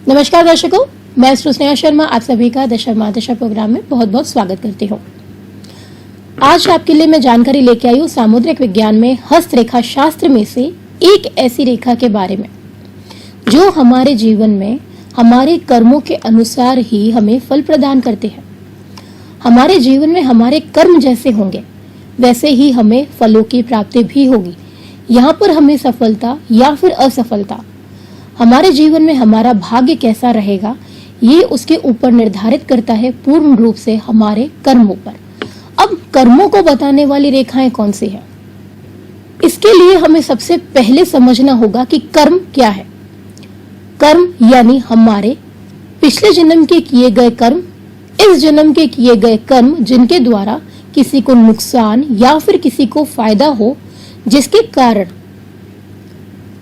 नमस्कार दर्शकों, मैं स्नेहा शर्मा आप सभी का द शर्मा दशा प्रोग्राम में बहुत बहुत स्वागत करती हूँ। आज आपके लिए मैं जानकारी लेके आई हूँ सामुद्रिक विज्ञान में हस्तरेखा शास्त्र में से एक ऐसी रेखा के बारे में जो हमारे जीवन में हमारे कर्मों के अनुसार ही हमें फल प्रदान करते हैं। हमारे जीवन में हमारे कर्म जैसे होंगे वैसे ही हमें फलों की प्राप्ति भी होगी। यहाँ पर हमें सफलता या फिर असफलता, हमारे जीवन में हमारा भाग्य कैसा रहेगा, ये उसके ऊपर निर्धारित करता है पूर्ण रूप से हमारे कर्मों पर। अब कर्मों को बताने वाली रेखाएं कौन सी हैं? इसके लिए हमें सबसे पहले समझना होगा कि कर्म क्या है। कर्म यानी हमारे पिछले जन्म के किए गए कर्म, इस जन्म के किए गए कर्म जिनके द्वारा किसी को नुकसान या फिर किसी को फायदा हो, जिसके कारण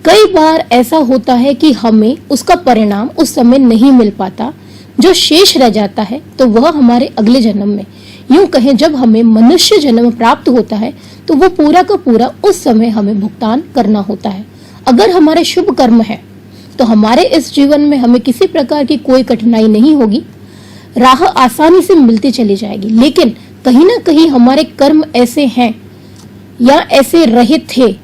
कई बार ऐसा होता है कि हमें उसका परिणाम उस समय नहीं मिल पाता, जो शेष रह जाता है तो वह हमारे अगले जन्म में, यूं कहें जब हमें मनुष्य जन्म प्राप्त होता है तो वो पूरा का पूरा उस समय हमें भुगतान करना होता है। अगर हमारे शुभ कर्म है तो हमारे इस जीवन में हमें किसी प्रकार की कोई कठिनाई नहीं होगी, राह आसानी से मिलती चली जाएगी। लेकिन कहीं ना कहीं हमारे कर्म ऐसे हैं या ऐसे रहे थे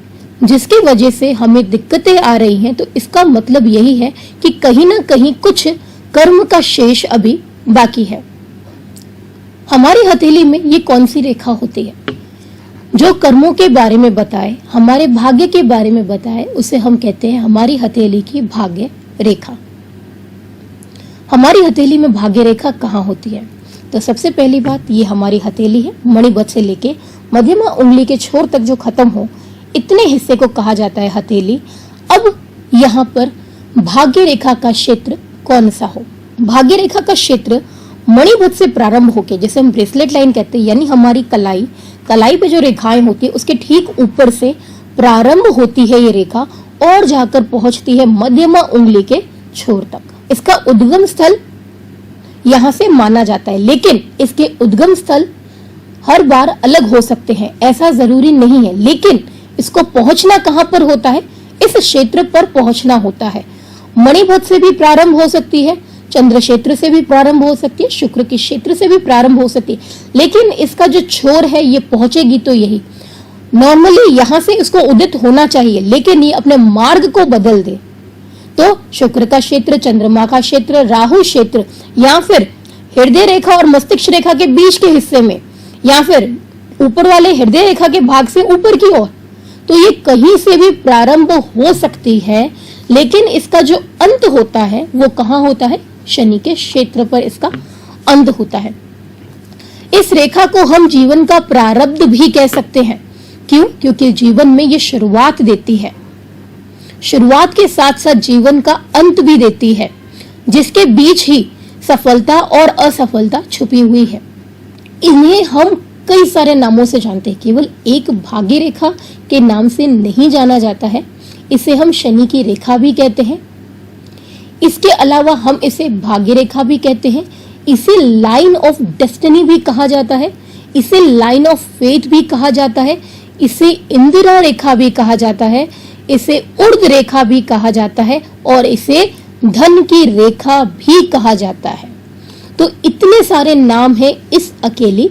जिसकी वजह से हमें दिक्कतें आ रही हैं, तो इसका मतलब यही है कि कहीं ना कहीं कुछ कर्म का शेष अभी बाकी है। हमारी हथेली में ये कौन सी रेखा होती है जो कर्मों के बारे में बताए, हमारे भाग्य के बारे में बताए, उसे हम कहते हैं हमारी हथेली की भाग्य रेखा। हमारी हथेली में भाग्य रेखा कहाँ होती है? तो सबसे पहली बात, ये हमारी हथेली है, मणिबत से लेके मध्यमा उंगली के छोर तक जो खत्म हो, इतने हिस्से को कहा जाता है हथेली। अब यहाँ पर भाग्य रेखा का क्षेत्र कौन सा हो? भाग्य रेखा का क्षेत्र मणिबत से प्रारंभ होके, जैसे हम ब्रेसलेट लाइन कहते हैं, यानी हमारी कलाई पे जो रेखाएं होती है उसके ठीक ऊपर से प्रारंभ होती है ये रेखा और जाकर पहुंचती है मध्यमा उंगली के छोर तक। इसका उद्गम स्थल यहाँ से माना जाता है, लेकिन इसके उद्गम स्थल हर बार अलग हो सकते हैं, ऐसा जरूरी नहीं है। लेकिन इसको पहुंचना कहां पर होता है? इस क्षेत्र पर पहुंचना होता है। मणिबत से भी प्रारंभ हो सकती है, चंद्र क्षेत्र से भी प्रारंभ हो सकती है, शुक्र के क्षेत्र से भी प्रारंभ हो सकती है, लेकिन इसका जो छोर है ये पहुंचेगी तो यही। नॉर्मली यहां से इसको उदित होना चाहिए, लेकिन ये अपने मार्ग को बदल दे तो शुक्र का क्षेत्र, चंद्रमा का क्षेत्र, राहु क्षेत्र या फिर हृदय रेखा और मस्तिष्क रेखा के बीच के हिस्से में, या फिर ऊपर वाले हृदय रेखा के भाग से ऊपर की ओर, तो ये कहीं से भी प्रारंभ हो सकती है। लेकिन इसका जो अंत होता है वो कहाँ होता है? शनि के क्षेत्र पर इसका अंत होता है। इस रेखा को हम जीवन का प्रारब्ध भी कह सकते हैं। क्यों? क्योंकि जीवन में ये शुरुआत देती है, शुरुआत के साथ साथ जीवन का अंत भी देती है, जिसके बीच ही सफलता और असफलता छुपी हुई है। इन्हें हम कई सारे नामों से जानते हैं, केवल एक भाग्य रेखा के नाम से नहीं जाना जाता है। इसे हम शनि की रेखा भी कहते हैं, इसके अलावा हम इसे भाग्य रेखा भी कहते हैं, इसे लाइन ऑफ डेस्टिनी भी कहा जाता है, इसे लाइन ऑफ फेट भी कहा जाता है, इसे इंदिरा रेखा भी कहा जाता है, इसे उर्ध रेखा भी कहा जाता है और इसे धन की रेखा भी कहा जाता है। तो इतने सारे नाम हैं इस अकेली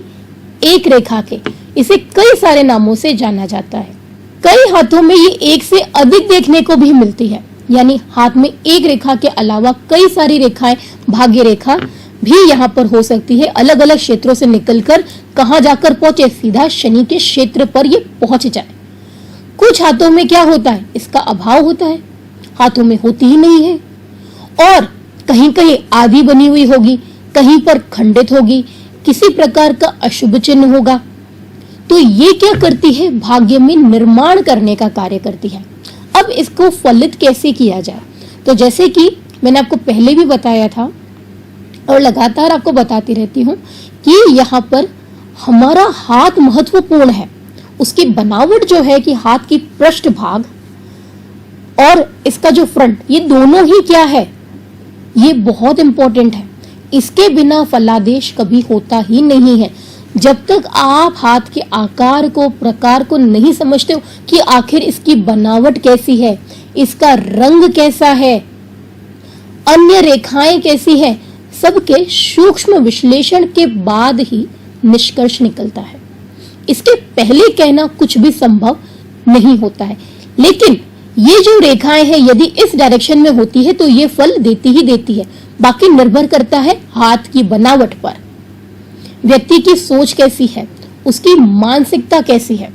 एक रेखा के। इसे कई सारे नामों से जाना जाता है। कई हाथों में ये एक से अधिक देखने को भी मिलती है, यानी हाथ में एक रेखा के अलावा कई सारी रेखाएं भाग्य रेखा भी यहाँ पर हो सकती है। अलग अलग क्षेत्रों से निकलकर कहाँ जाकर पहुंचे? सीधा शनि के क्षेत्र पर ये पहुंच जाए। कुछ हाथों में क्या होता है? इसका अभाव होता है, हाथों में होती ही नहीं है, और कहीं कहीं आधी बनी हुई होगी, कहीं पर खंडित होगी, किसी प्रकार का अशुभ चिन्ह होगा। तो ये क्या करती है? भाग्य में निर्माण करने का कार्य करती है। अब इसको फलित कैसे किया जाए? तो जैसे कि मैंने आपको पहले भी बताया था और लगातार आपको बताती रहती हूँ कि यहाँ पर हमारा हाथ महत्वपूर्ण है। उसकी बनावट जो है कि हाथ की पृष्ठ भाग और इसका जो फ्रंट, ये दोनों ही क्या है? ये बहुत इंपॉर्टेंट है। इसके बिना फलादेश कभी होता ही नहीं है। जब तक आप हाथ के आकार को, प्रकार को नहीं समझते हो कि आखिर इसकी बनावट कैसी है, इसका रंग कैसा है, अन्य रेखाएं कैसी है, सबके सूक्ष्म विश्लेषण के बाद ही निष्कर्ष निकलता है। इसके पहले कहना कुछ भी संभव नहीं होता है। लेकिन ये जो रेखाएं हैं यदि इस डायरेक्शन में होती है तो ये फल देती ही देती है। बाकी निर्भर करता है हाथ की बनावट पर, व्यक्ति की सोच कैसी है, उसकी मानसिकता कैसी है।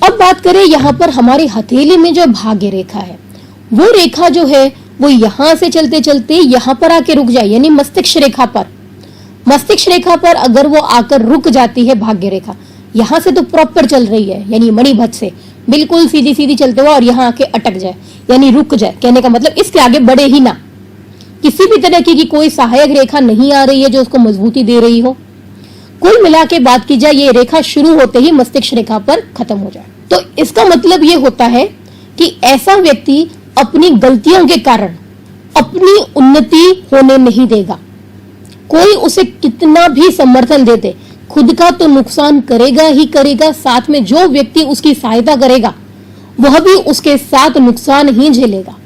अब बात करें यहाँ पर हमारी हथेली में जो भाग्य रेखा है, वो रेखा जो है वो यहां से चलते चलते यहां पर आके रुक जाए, यानी मस्तिष्क रेखा पर। मस्तिष्क रेखा पर अगर वो आकर रुक जाती है भाग्य रेखा, यहां से तो प्रॉपर चल रही है यानी मणिभट से बिल्कुल सीधी सीधी चलते हुए, और यहां आके अटक जाए यानी रुक जाए। कहने का मतलब इसके आगे बढ़े ही ना, किसी भी तरह की कोई सहायक रेखा नहीं आ रही है जो उसको मजबूती दे रही हो। कुल मिला के बात की जाए ये रेखा शुरू होते ही मस्तिष्क रेखा पर खत्म हो जाए, तो इसका मतलब ये होता है कि ऐसा व्यक्ति अपनी गलतियों के कारण अपनी उन्नति होने नहीं देगा। कोई उसे कितना भी समर्थन दे दे, खुद का तो नुकसान करेगा ही करेगा, साथ में जो व्यक्ति उसकी सहायता करेगा वह भी उसके साथ नुकसान ही झेलेगा।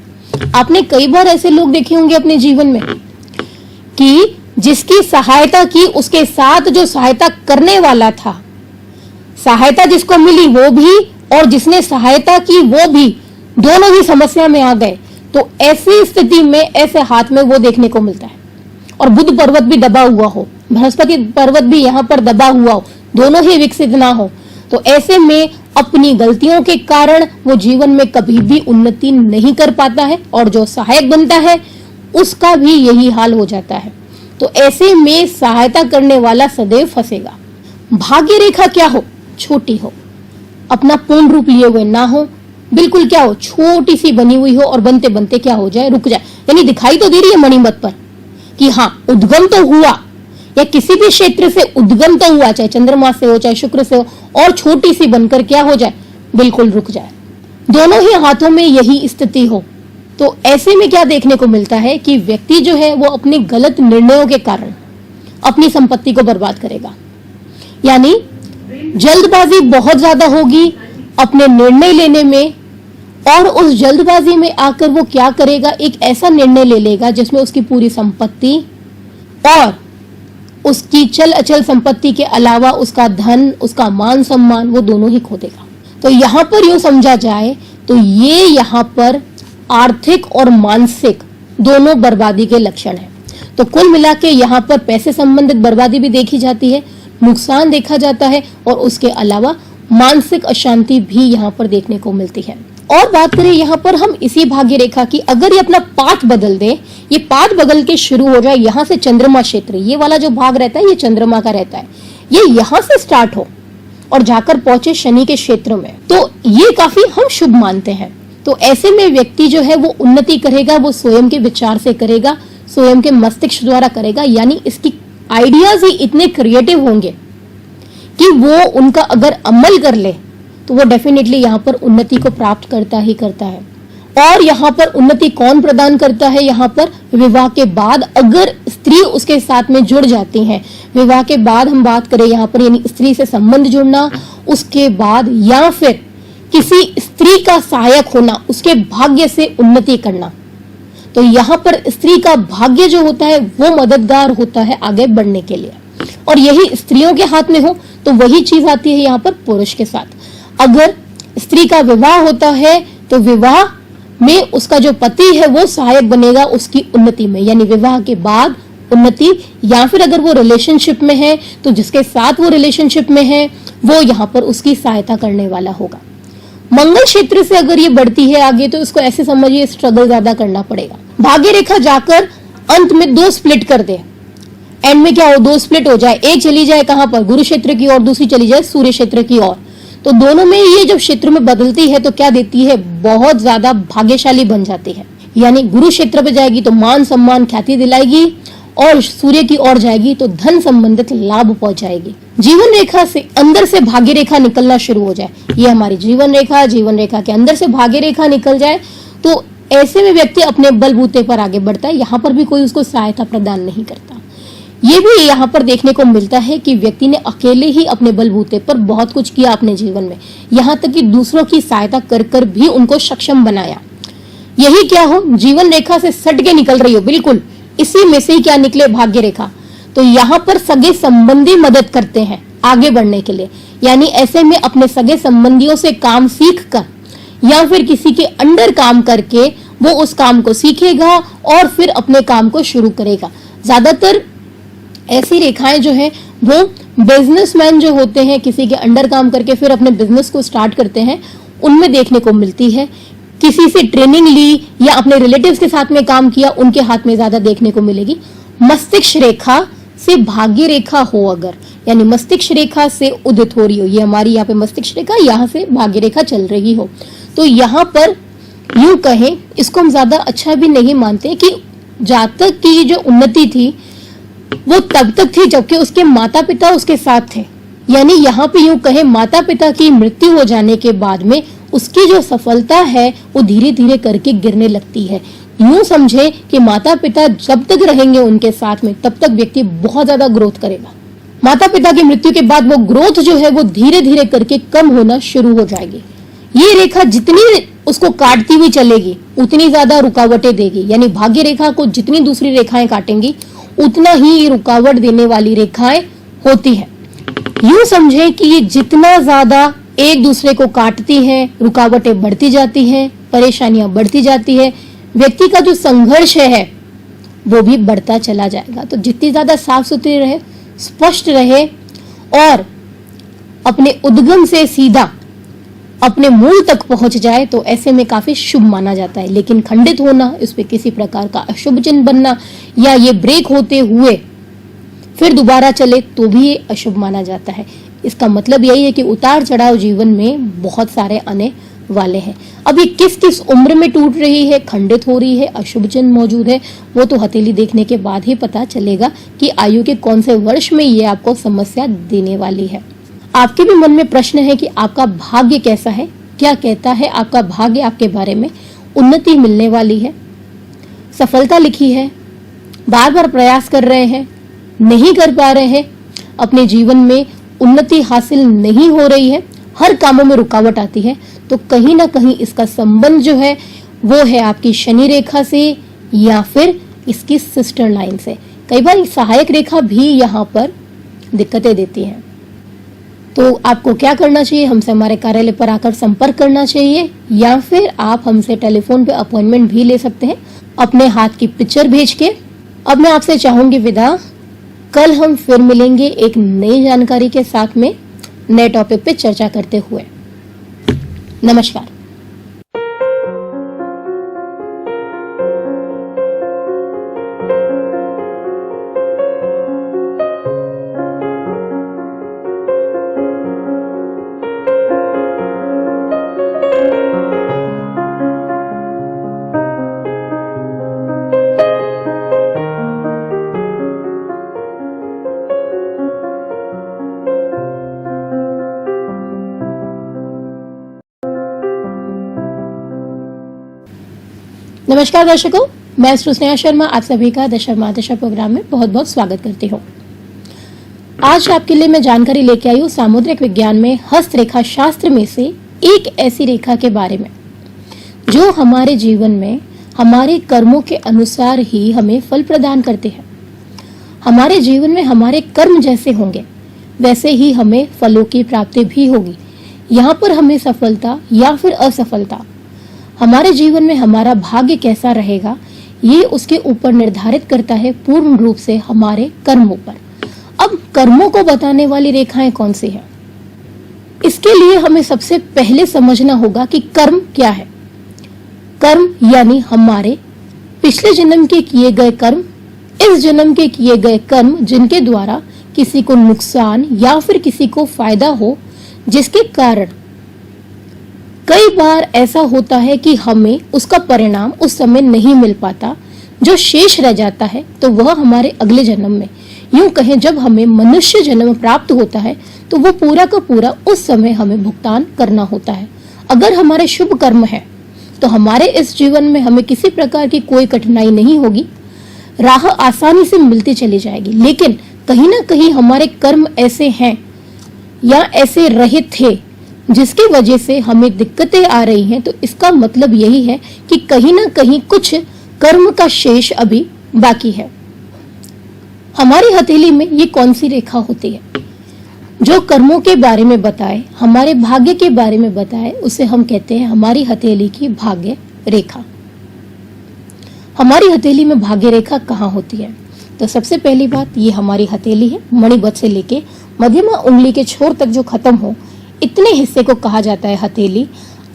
आपने कई बार ऐसे लोग देखे होंगे अपने जीवन में कि जिसकी सहायता की उसके साथ जो सहायता करने वाला था, सहायता जिसको मिली वो भी और जिसने सहायता की वो भी, दोनों ही समस्या में आ गए। तो ऐसी स्थिति में ऐसे हाथ में वो देखने को मिलता है। और बुध पर्वत भी दबा हुआ हो, बृहस्पति पर्वत भी यहाँ पर दबा हुआ हो, दोनों ही विकसित ना हो, तो ऐसे में अपनी गलतियों के कारण वो जीवन में कभी भी उन्नति नहीं कर पाता है, और जो सहायक बनता है उसका भी यही हाल हो जाता है। तो ऐसे में सहायता करने वाला सदैव फंसेगा। भाग्य रेखा क्या हो, छोटी हो, अपना पूर्ण रूप लिए हुए ना हो, बिल्कुल क्या हो, छोटी सी बनी हुई हो, और बनते बनते क्या हो जाए, रुक जाए। यानी दिखाई तो दे रही है मणिमत पर कि हाँ उद्गम तो हुआ, या किसी भी क्षेत्र से उद्गम तो हुआ, चाहे चंद्रमा से हो चाहे शुक्र से हो, और छोटी सी बनकर क्या हो जाए, बिल्कुल रुक जाए। दोनों ही हाथों में यही स्थिति हो, तो ऐसे में क्या देखने को मिलता है कि व्यक्ति जो है वो अपने गलत निर्णयों के कारण अपनी संपत्ति को बर्बाद करेगा। यानी जल्दबाजी बहुत ज्यादा होगी अपने निर्णय लेने में, और उस जल्दबाजी में आकर वो क्या करेगा, एक ऐसा निर्णय ले लेगा जिसमें उसकी पूरी संपत्ति और उसकी चल अचल संपत्ति के अलावा उसका धन, उसका मान सम्मान, वो दोनों ही खो देगा। तो यहाँ पर यूं समझा जाए तो ये यहाँ पर आर्थिक और मानसिक दोनों बर्बादी के लक्षण है। तो कुल मिला के यहाँ पर पैसे संबंधित बर्बादी भी देखी जाती है, नुकसान देखा जाता है, और उसके अलावा मानसिक अशांति भी यहाँ पर देखने को मिलती है। और बात करें यहाँ पर हम इसी भाग्य रेखा की, अगर ये अपना पाठ बदल दे, ये पाठ बदल के शुरू हो जाए यहाँ से चंद्रमा क्षेत्र, ये वाला जो भाग रहता है ये चंद्रमा का रहता है, ये यहाँ से स्टार्ट हो और जाकर पहुंचे शनि के क्षेत्र में, तो ये काफी हम शुभ मानते हैं। तो ऐसे में व्यक्ति जो है वो उन्नति करेगा, वो स्वयं के विचार से करेगा, स्वयं के मस्तिष्क द्वारा करेगा, यानी इसकी आइडियाज ही इतने क्रिएटिव होंगे कि वो उनका अगर अमल कर ले तो वो डेफिनेटली यहाँ पर उन्नति को प्राप्त करता ही करता है। और यहाँ पर उन्नति कौन प्रदान करता है, यहाँ पर विवाह के बाद अगर स्त्री उसके साथ में जुड़ जाती है, विवाह के बाद हम बात करें यहाँ पर यानी स्त्री से संबंध जुड़ना, उसके बाद या फिर किसी स्त्री का सहायक होना, उसके भाग्य से उन्नति करना, तो यहाँ पर स्त्री का भाग्य जो होता है वो मददगार होता है आगे बढ़ने के लिए। और यही स्त्रियों के हाथ में हो तो वही चीज आती है यहाँ पर पुरुष के साथ। अगर स्त्री का विवाह होता है तो विवाह में उसका जो पति है वो सहायक बनेगा उसकी उन्नति में, यानी विवाह के बाद उन्नति, या फिर अगर वो रिलेशनशिप में है तो जिसके साथ वो रिलेशनशिप में है वो यहाँ पर उसकी सहायता करने वाला होगा। मंगल क्षेत्र से अगर ये बढ़ती है आगे तो इसको ऐसे समझिए स्ट्रगल ज्यादा करना पड़ेगा। भाग्य रेखा जाकर अंत में दो स्प्लिट कर दे, एंड में क्या हो, दो स्प्लिट हो जाए, एक चली जाए कहां पर, गुरु क्षेत्र की ओर, दूसरी चली जाए सूर्य क्षेत्र की ओर, तो दोनों में ये जब क्षेत्र में बदलती है तो क्या देती है, बहुत ज्यादा भाग्यशाली बन जाती है। यानी गुरु क्षेत्र पे जाएगी तो मान सम्मान ख्याति दिलाएगी, और सूर्य की ओर जाएगी तो धन संबंधित लाभ पहुंचाएगी। जीवन रेखा से अंदर से भाग्य रेखा निकलना शुरू हो जाए, ये हमारी जीवन रेखा के अंदर से भाग्य रेखा निकल जाए, तो ऐसे में व्यक्ति अपने बलबूते पर आगे बढ़ता है। यहाँ पर भी कोई उसको सहायता प्रदान नहीं करता। ये भी यहाँ पर देखने को मिलता है कि व्यक्ति ने अकेले ही अपने बलबूते पर बहुत कुछ किया अपने जीवन में, यहाँ तक कि दूसरों की सहायता कर कर भी उनको सक्षम बनाया। यही क्या हो, जीवन रेखा से सट के निकल रही हो, बिल्कुल इसी में से ही क्या निकले, भाग्य रेखा। तो यहाँ पर सगे संबंधी मदद करते हैं आगे बढ़ने के लिए। यानी ऐसे में अपने सगे संबंधियों से काम सीख कर या फिर किसी के अंडर काम करके वो उस काम को सीखेगा और फिर अपने काम को शुरू करेगा। ज्यादातर ऐसी रेखाएं जो है वो बिजनेसमैन जो होते हैं, किसी के अंडर काम करके फिर अपने बिजनेस को स्टार्ट करते हैं, उनमें देखने को मिलती है। किसी से ट्रेनिंग ली या अपने रिलेटिव्स के साथ में काम किया, उनके हाथ में ज्यादा देखने को मिलेगी। मस्तिष्क रेखा से भाग्य रेखा हो अगर, यानी मस्तिष्क रेखा से उदित हो रही हो, ये हमारी यहाँ पे मस्तिष्क रेखा, यहाँ से भाग्य रेखा चल रही हो, तो यहाँ पर यूं कहें, इसको हम ज्यादा अच्छा भी नहीं मानते कि जातक की जो उन्नति थी वो तब तक थी जबकि उसके माता पिता उसके साथ थे। यानी यहाँ पे यूं कहें, माता पिता की मृत्यु हो जाने के बाद में उसकी जो सफलता है वो धीरे धीरे करके गिरने लगती है। यूं समझे कि माता पिता जब तक रहेंगे उनके साथ में, तब तक व्यक्ति बहुत ज्यादा ग्रोथ करेगा। माता पिता की मृत्यु के बाद वो ग्रोथ जो है वो धीरे धीरे करके कम होना शुरू हो जाएगी। ये रेखा जितनी उसको काटती हुई चलेगी उतनी ज्यादा रुकावटें देगी। यानी भाग्य रेखा को जितनी दूसरी रेखाएं काटेंगी उतना ही रुकावट देने वाली रेखाएं होती है। यूं समझे कि ये जितना ज्यादा एक दूसरे को काटती हैं, रुकावटें बढ़ती जाती हैं, परेशानियां बढ़ती जाती है, व्यक्ति का जो संघर्ष है वो भी बढ़ता चला जाएगा। तो जितनी ज्यादा साफ सुथरी रहे, स्पष्ट रहे और अपने उद्गम से सीधा अपने मूल तक पहुंच जाए तो ऐसे में काफी शुभ माना जाता है। लेकिन खंडित होना, इस पे किसी प्रकार का अशुभ चिन्ह बनना या ये ब्रेक होते हुए फिर दोबारा चले तो भी ये अशुभ माना जाता है। इसका मतलब यही है कि उतार चढ़ाव जीवन में बहुत सारे आने वाले हैं। अब ये किस किस उम्र में टूट रही है, खंडित हो रही है, अशुभ चिन्ह मौजूद है, वो तो हथेली देखने के बाद ही पता चलेगा कि आयु के कौन से वर्ष में ये आपको समस्या देने वाली है। आपके भी मन में प्रश्न है कि आपका भाग्य कैसा है, क्या कहता है आपका भाग्य आपके बारे में। उन्नति मिलने वाली है, सफलता लिखी है, बार बार प्रयास कर रहे हैं, नहीं कर पा रहे हैं, अपने जीवन में उन्नति हासिल नहीं हो रही है, हर कामों में रुकावट आती है, तो कहीं ना कहीं इसका संबंध जो है वो है आपकी शनि रेखा से या फिर इसकी सिस्टर लाइन से। कई बार सहायक रेखा भी यहाँ पर दिक्कतें देती है। तो आपको क्या करना चाहिए, हमसे हमारे कार्यालय पर आकर संपर्क करना चाहिए या फिर आप हमसे टेलीफोन पे अपॉइंटमेंट भी ले सकते हैं अपने हाथ की पिक्चर भेज के। अब मैं आपसे चाहूंगी विदा। कल हम फिर मिलेंगे एक नई जानकारी के साथ में, नए टॉपिक पे चर्चा करते हुए। नमस्कार। नमस्कार दर्शकों, मैं स्नेहा शर्मा आप सभी का दशा प्रोग्राम में बहुत बहुत स्वागत करती हूँ। आज आपके लिए मैं जानकारी लेके आई हूँ सामुद्रिक विज्ञान में हस्तरेखा शास्त्र में से एक ऐसी रेखा के बारे में जो हमारे जीवन में हमारे कर्मों के अनुसार ही हमें फल प्रदान करते हैं। हमारे जीवन में हमारे कर्म जैसे होंगे वैसे ही हमें फलों की प्राप्ति भी होगी। यहाँ पर हमें सफलता या फिर असफलता, हमारे जीवन में हमारा भाग्य कैसा रहेगा, ये उसके ऊपर निर्धारित करता है पूर्ण रूप से हमारे कर्मों पर। अब कर्मों को बताने वाली रेखाएं कौन सी हैं? इसके लिए हमें सबसे पहले समझना होगा कि कर्म क्या है। कर्म यानी हमारे पिछले जन्म के किए गए कर्म, इस जन्म के किए गए कर्म जिनके द्वारा किसी को नुकसान या फिर किसी को फायदा हो, जिसके कारण कई बार ऐसा होता है कि हमें उसका परिणाम उस समय नहीं मिल पाता, जो शेष रह जाता है तो वह हमारे अगले जन्म में, यूं कहें जब हमें मनुष्य जन्म प्राप्त होता है तो वो पूरा का पूरा उस समय हमें भुगतान करना होता है। अगर हमारे शुभ कर्म है तो हमारे इस जीवन में हमें किसी प्रकार की कोई कठिनाई नहीं होगी, राह आसानी से मिलती चली जाएगी। लेकिन कहीं ना कहीं हमारे कर्म ऐसे हैं या ऐसे रहे थे जिसकी वजह से हमें दिक्कतें आ रही हैं, तो इसका मतलब यही है कि कहीं ना कहीं कुछ कर्म का शेष अभी बाकी है। हमारी हथेली में ये कौन सी रेखा होती है? जो कर्मों के बारे में बताए, हमारे भाग्य के बारे में बताए, उसे हम कहते हैं हमारी हथेली की भाग्य रेखा। हमारी हथेली में भाग्य रेखा कहाँ होती है? तो सबसे पहली बात, ये हमारी हथेली है। मणिबत से लेके मध्यमा उंगली के छोर तक जो खत्म हो, इतने हिस्से को कहा जाता है हथेली।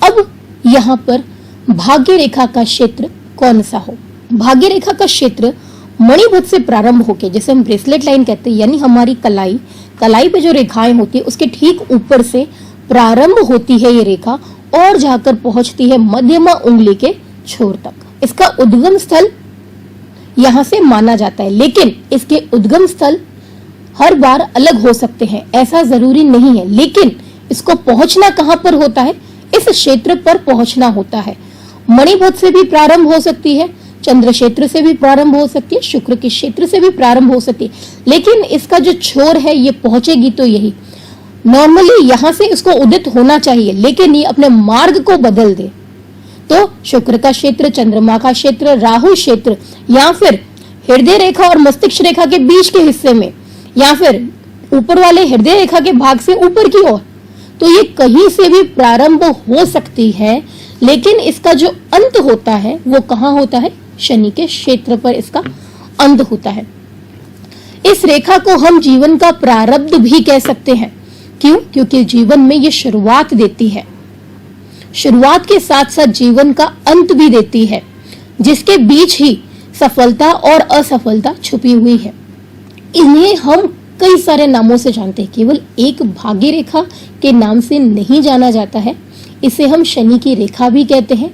अब यहाँ पर भाग्य रेखा का क्षेत्र कौन सा हो? भाग्य रेखा का क्षेत्र मणिबत से प्रारंभ होके, जैसे हम ब्रेसलेट लाइन कहते हैं, यानी हमारी कलाई पे जो रेखाएं होती है उसके ठीक ऊपर से प्रारंभ होती है ये रेखा और जाकर पहुंचती है मध्यमा उंगली के छोर तक। इसका उद्गम स्थल यहां से माना जाता है, लेकिन इसके उद्गम स्थल हर बार अलग हो सकते हैं, ऐसा जरूरी नहीं है। लेकिन इसको पहुंचना कहां पर होता है? इस क्षेत्र पर पहुंचना होता है। मणिबत से भी प्रारंभ हो सकती है, चंद्र क्षेत्र से भी प्रारंभ हो सकती है, शुक्र के क्षेत्र से भी प्रारंभ हो सकती है, लेकिन इसका जो छोर है ये पहुंचेगी तो यही। नॉर्मली यहां से इसको उदित होना चाहिए, लेकिन ये अपने मार्ग को बदल दे तो शुक्र का क्षेत्र, चंद्रमा का क्षेत्र, राहु क्षेत्र, या फिर हृदय रेखा और मस्तिष्क रेखा के बीच के हिस्से में, या फिर ऊपर वाले हृदय रेखा के भाग से ऊपर की ओर, तो ये कहीं से भी प्रारंभ हो सकती है। लेकिन इसका जो अंत होता है वो कहाँ होता है? शनि के क्षेत्र पर इसका अंत होता है। इस रेखा को हम जीवन का प्रारब्ध भी कह सकते हैं। क्यों? क्योंकि जीवन में ये शुरुआत देती है, शुरुआत के साथ साथ जीवन का अंत भी देती है, जिसके बीच ही सफलता और असफलता छुपी हुई है। इन्हें हम कई सारे नामों से जानते हैं, केवल एक भाग्य रेखा के नाम से नहीं जाना जाता है। इसे हम शनि की रेखा भी कहते हैं,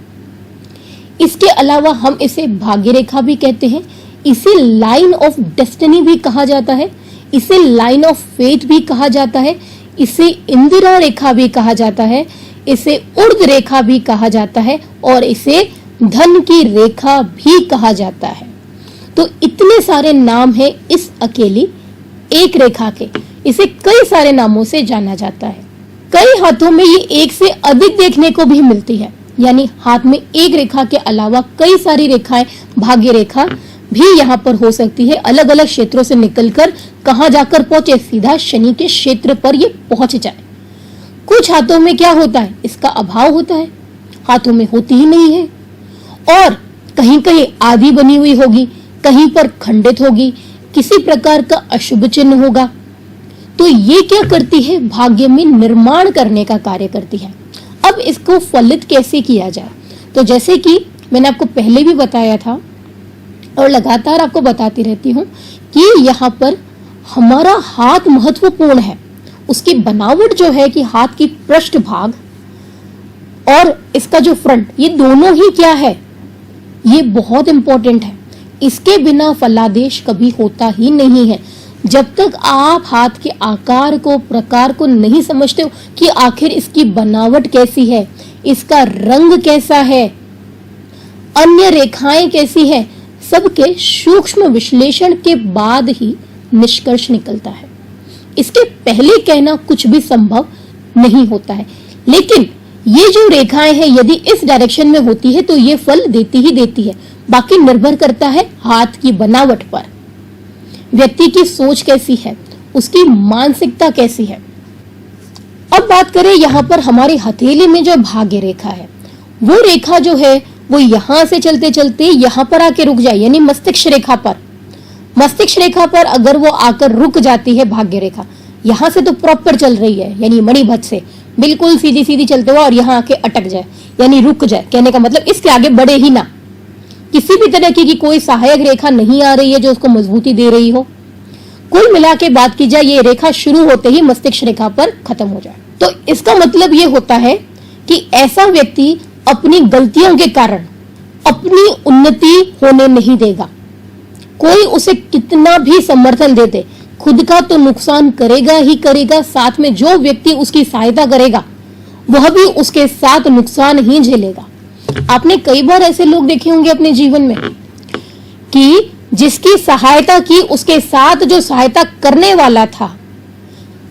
इसके अलावा हम इसे भाग्य रेखा भी कहते हैं, इसे लाइन ऑफ डेस्टिनी भी कहा जाता है, इसे लाइन ऑफ फेथ भी कहा जाता है, इसे इंदिरा रेखा भी कहा जाता है, इसे उर्ध रेखा भी कहा जाता है और इसे धन की रेखा भी कहा जाता है। तो इतने सारे नाम हैं इस अकेली एक रेखा के। इसे कई सारे नामों से जाना जाता है। कई हाथों में ये एक से अधिक देखने को भी मिलती है, यानी हाथ में एक रेखा के अलावा कई सारी रेखाएं, भाग्य रेखा भी यहाँ पर हो सकती है। अलग अलग क्षेत्रों से निकलकर कहाँ जाकर पहुंचे? सीधा शनि के क्षेत्र पर ये पहुंच जाए। कुछ हाथों में क्या होता है? इसका अभाव होता है, हाथों में होती ही नहीं है, और कहीं कहीं आधी बनी हुई होगी, कहीं पर खंडित होगी, किसी प्रकार का अशुभ चिन्ह होगा। तो ये क्या करती है? भाग्य में निर्माण करने का कार्य करती है। अब इसको फलित कैसे किया जाए? तो जैसे कि मैंने आपको पहले भी बताया था और लगातार आपको बताती रहती हूँ कि यहाँ पर हमारा हाथ महत्वपूर्ण है। उसकी बनावट जो है कि हाथ की पृष्ठ भाग और इसका जो फ्रंट, ये दोनों ही क्या है? ये बहुत इंपॉर्टेंट है। इसके बिना फलादेश कभी होता ही नहीं है। जब तक आप हाथ के आकार को, प्रकार को नहीं समझते हो कि आखिर इसकी बनावट कैसी है, इसका रंग कैसा है, अन्य रेखाएं कैसी है, सबके सूक्ष्म विश्लेषण के बाद ही निष्कर्ष निकलता है। इसके पहले कहना कुछ भी संभव नहीं होता है। लेकिन ये जो रेखाएं हैं, यदि इस डायरेक्शन में होती है तो ये फल देती ही देती है। बाकी निर्भर करता है हाथ की बनावट पर, व्यक्ति की सोच कैसी है, उसकी मानसिकता कैसी है। अब बात करें यहाँ पर हमारी हथेली में जो भाग्य रेखा है, वो रेखा जो है वो यहां से चलते चलते यहाँ पर आके रुक जाए, यानी मस्तिष्क रेखा पर। मस्तिष्क रेखा पर अगर वो आकर रुक जाती है भाग्य रेखा, यहां से तो प्रॉपर चल रही है, यानी मणिबत से बिल्कुल सीधी सीधी चलते हुए, और यहाँ आके अटक जाए, यानी रुक जाए। कहने का मतलब इसके आगे बढ़े ही ना, किसी भी तरह की कोई सहायक रेखा नहीं आ रही है जो उसको मजबूती दे रही हो। कुल मिला के बात की जाए, ये रेखा शुरू होते ही मस्तिष्क रेखा पर खत्म हो जाए, तो इसका मतलब ये होता है कि ऐसा व्यक्ति अपनी गलतियों के कारण अपनी उन्नति होने नहीं देगा। कोई उसे कितना भी समर्थन दे दे, खुद का तो नुकसान करेगा ही करेगा, साथ में जो व्यक्ति उसकी सहायता करेगा वह भी उसके साथ नुकसान ही झेलेगा। आपने कई बार ऐसे लोग देखे होंगे अपने जीवन में कि जिसकी सहायता की, उसके साथ जो सहायता करने वाला था,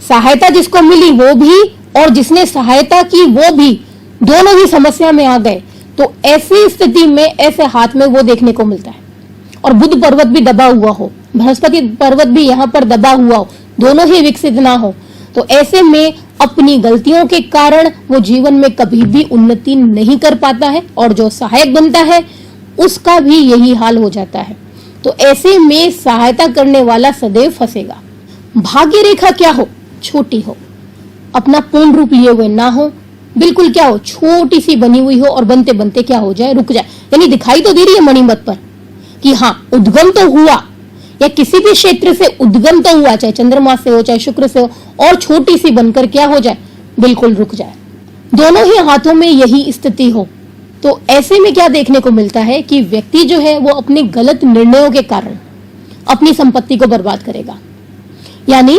सहायता जिसको मिली वो भी और जिसने सहायता की वो भी, दोनों ही समस्या में आ गए, तो ऐसी स्थिति में ऐसे हाथ में वो देखने को मिलता है। और बुध पर्वत भी दबा हुआ हो, बृहस्पति पर्वत भी यहाँ पर दबा हुआ हो, दोनों ही विकसित ना हो, तो ऐसे में अपनी गलतियों के कारण वो जीवन में कभी भी उन्नति नहीं कर पाता है, और जो सहायक बनता है उसका भी यही हाल हो जाता है। तो ऐसे में सहायता करने वाला सदैव फंसेगा। भाग्य रेखा क्या हो? छोटी हो, अपना पूर्ण रूप लिए हुए ना हो, बिल्कुल क्या हो, छोटी सी बनी हुई हो, और बनते बनते क्या हो जाए, रुक जाए। यानी दिखाई तो दे रही है मणिमत पर कि हाँ उद्गम तो हुआ, या किसी भी क्षेत्र से उद्गम तो हुआ, चाहे चंद्रमा से हो चाहे शुक्र से हो, और छोटी सी बनकर क्या हो जाए, बिल्कुल रुक जाए। दोनों ही हाथों में यही स्थिति हो, तो ऐसे में क्या देखने को मिलता है कि व्यक्ति जो है वो अपने गलत निर्णयों के कारण अपनी संपत्ति को बर्बाद करेगा। यानी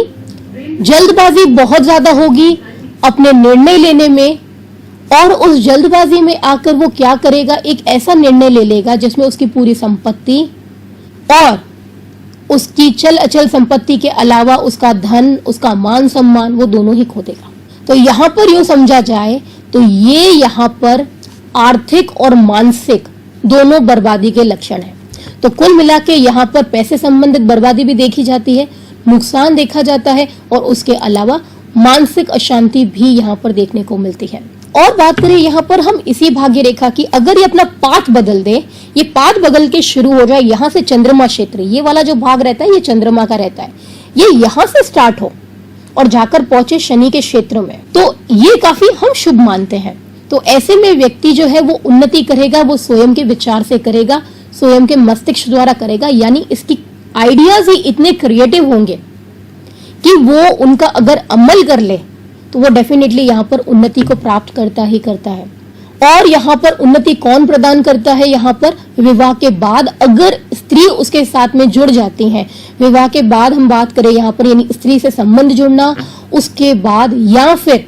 जल्दबाजी बहुत ज्यादा होगी अपने निर्णय लेने में, और उस जल्दबाजी में आकर वो क्या करेगा, एक ऐसा निर्णय ले लेगा जिसमें उसकी पूरी संपत्ति और उसकी चल अचल संपत्ति के अलावा उसका धन, उसका मान सम्मान, वो दोनों ही खो देगा। तो यहाँ पर यूं समझा जाए तो ये यहाँ पर आर्थिक और मानसिक दोनों बर्बादी के लक्षण है। तो कुल मिला के यहाँ पर पैसे संबंधित बर्बादी भी देखी जाती है, नुकसान देखा जाता है, और उसके अलावा मानसिक अशांति भी यहाँ पर देखने को मिलती है। और बात करें यहाँ पर हम इसी भाग्य रेखा की, अगर ये अपना पाथ बदल दे, ये पाथ बदल के शुरू हो जाए यहाँ से चंद्रमा क्षेत्र, ये वाला जो भाग रहता है ये चंद्रमा का रहता है, ये यहाँ से स्टार्ट हो और जाकर पहुंचे शनि के क्षेत्र में, तो ये काफी हम शुभ मानते हैं। तो ऐसे में व्यक्ति जो है वो उन्नति करेगा, वो स्वयं के विचार से करेगा, स्वयं के मस्तिष्क द्वारा करेगा। यानी इसकी आइडियाज ही इतने क्रिएटिव होंगे कि वो उनका अगर अमल कर ले तो वो डेफिनेटली यहाँ पर उन्नति को प्राप्त करता ही करता है। और यहाँ पर उन्नति कौन प्रदान करता है? यहाँ पर विवाह के बाद अगर स्त्री उसके साथ में जुड़ जाती है, विवाह के बाद हम बात करें यहाँ पर, यानी स्त्री से संबंध जुड़ना, उसके बाद या फिर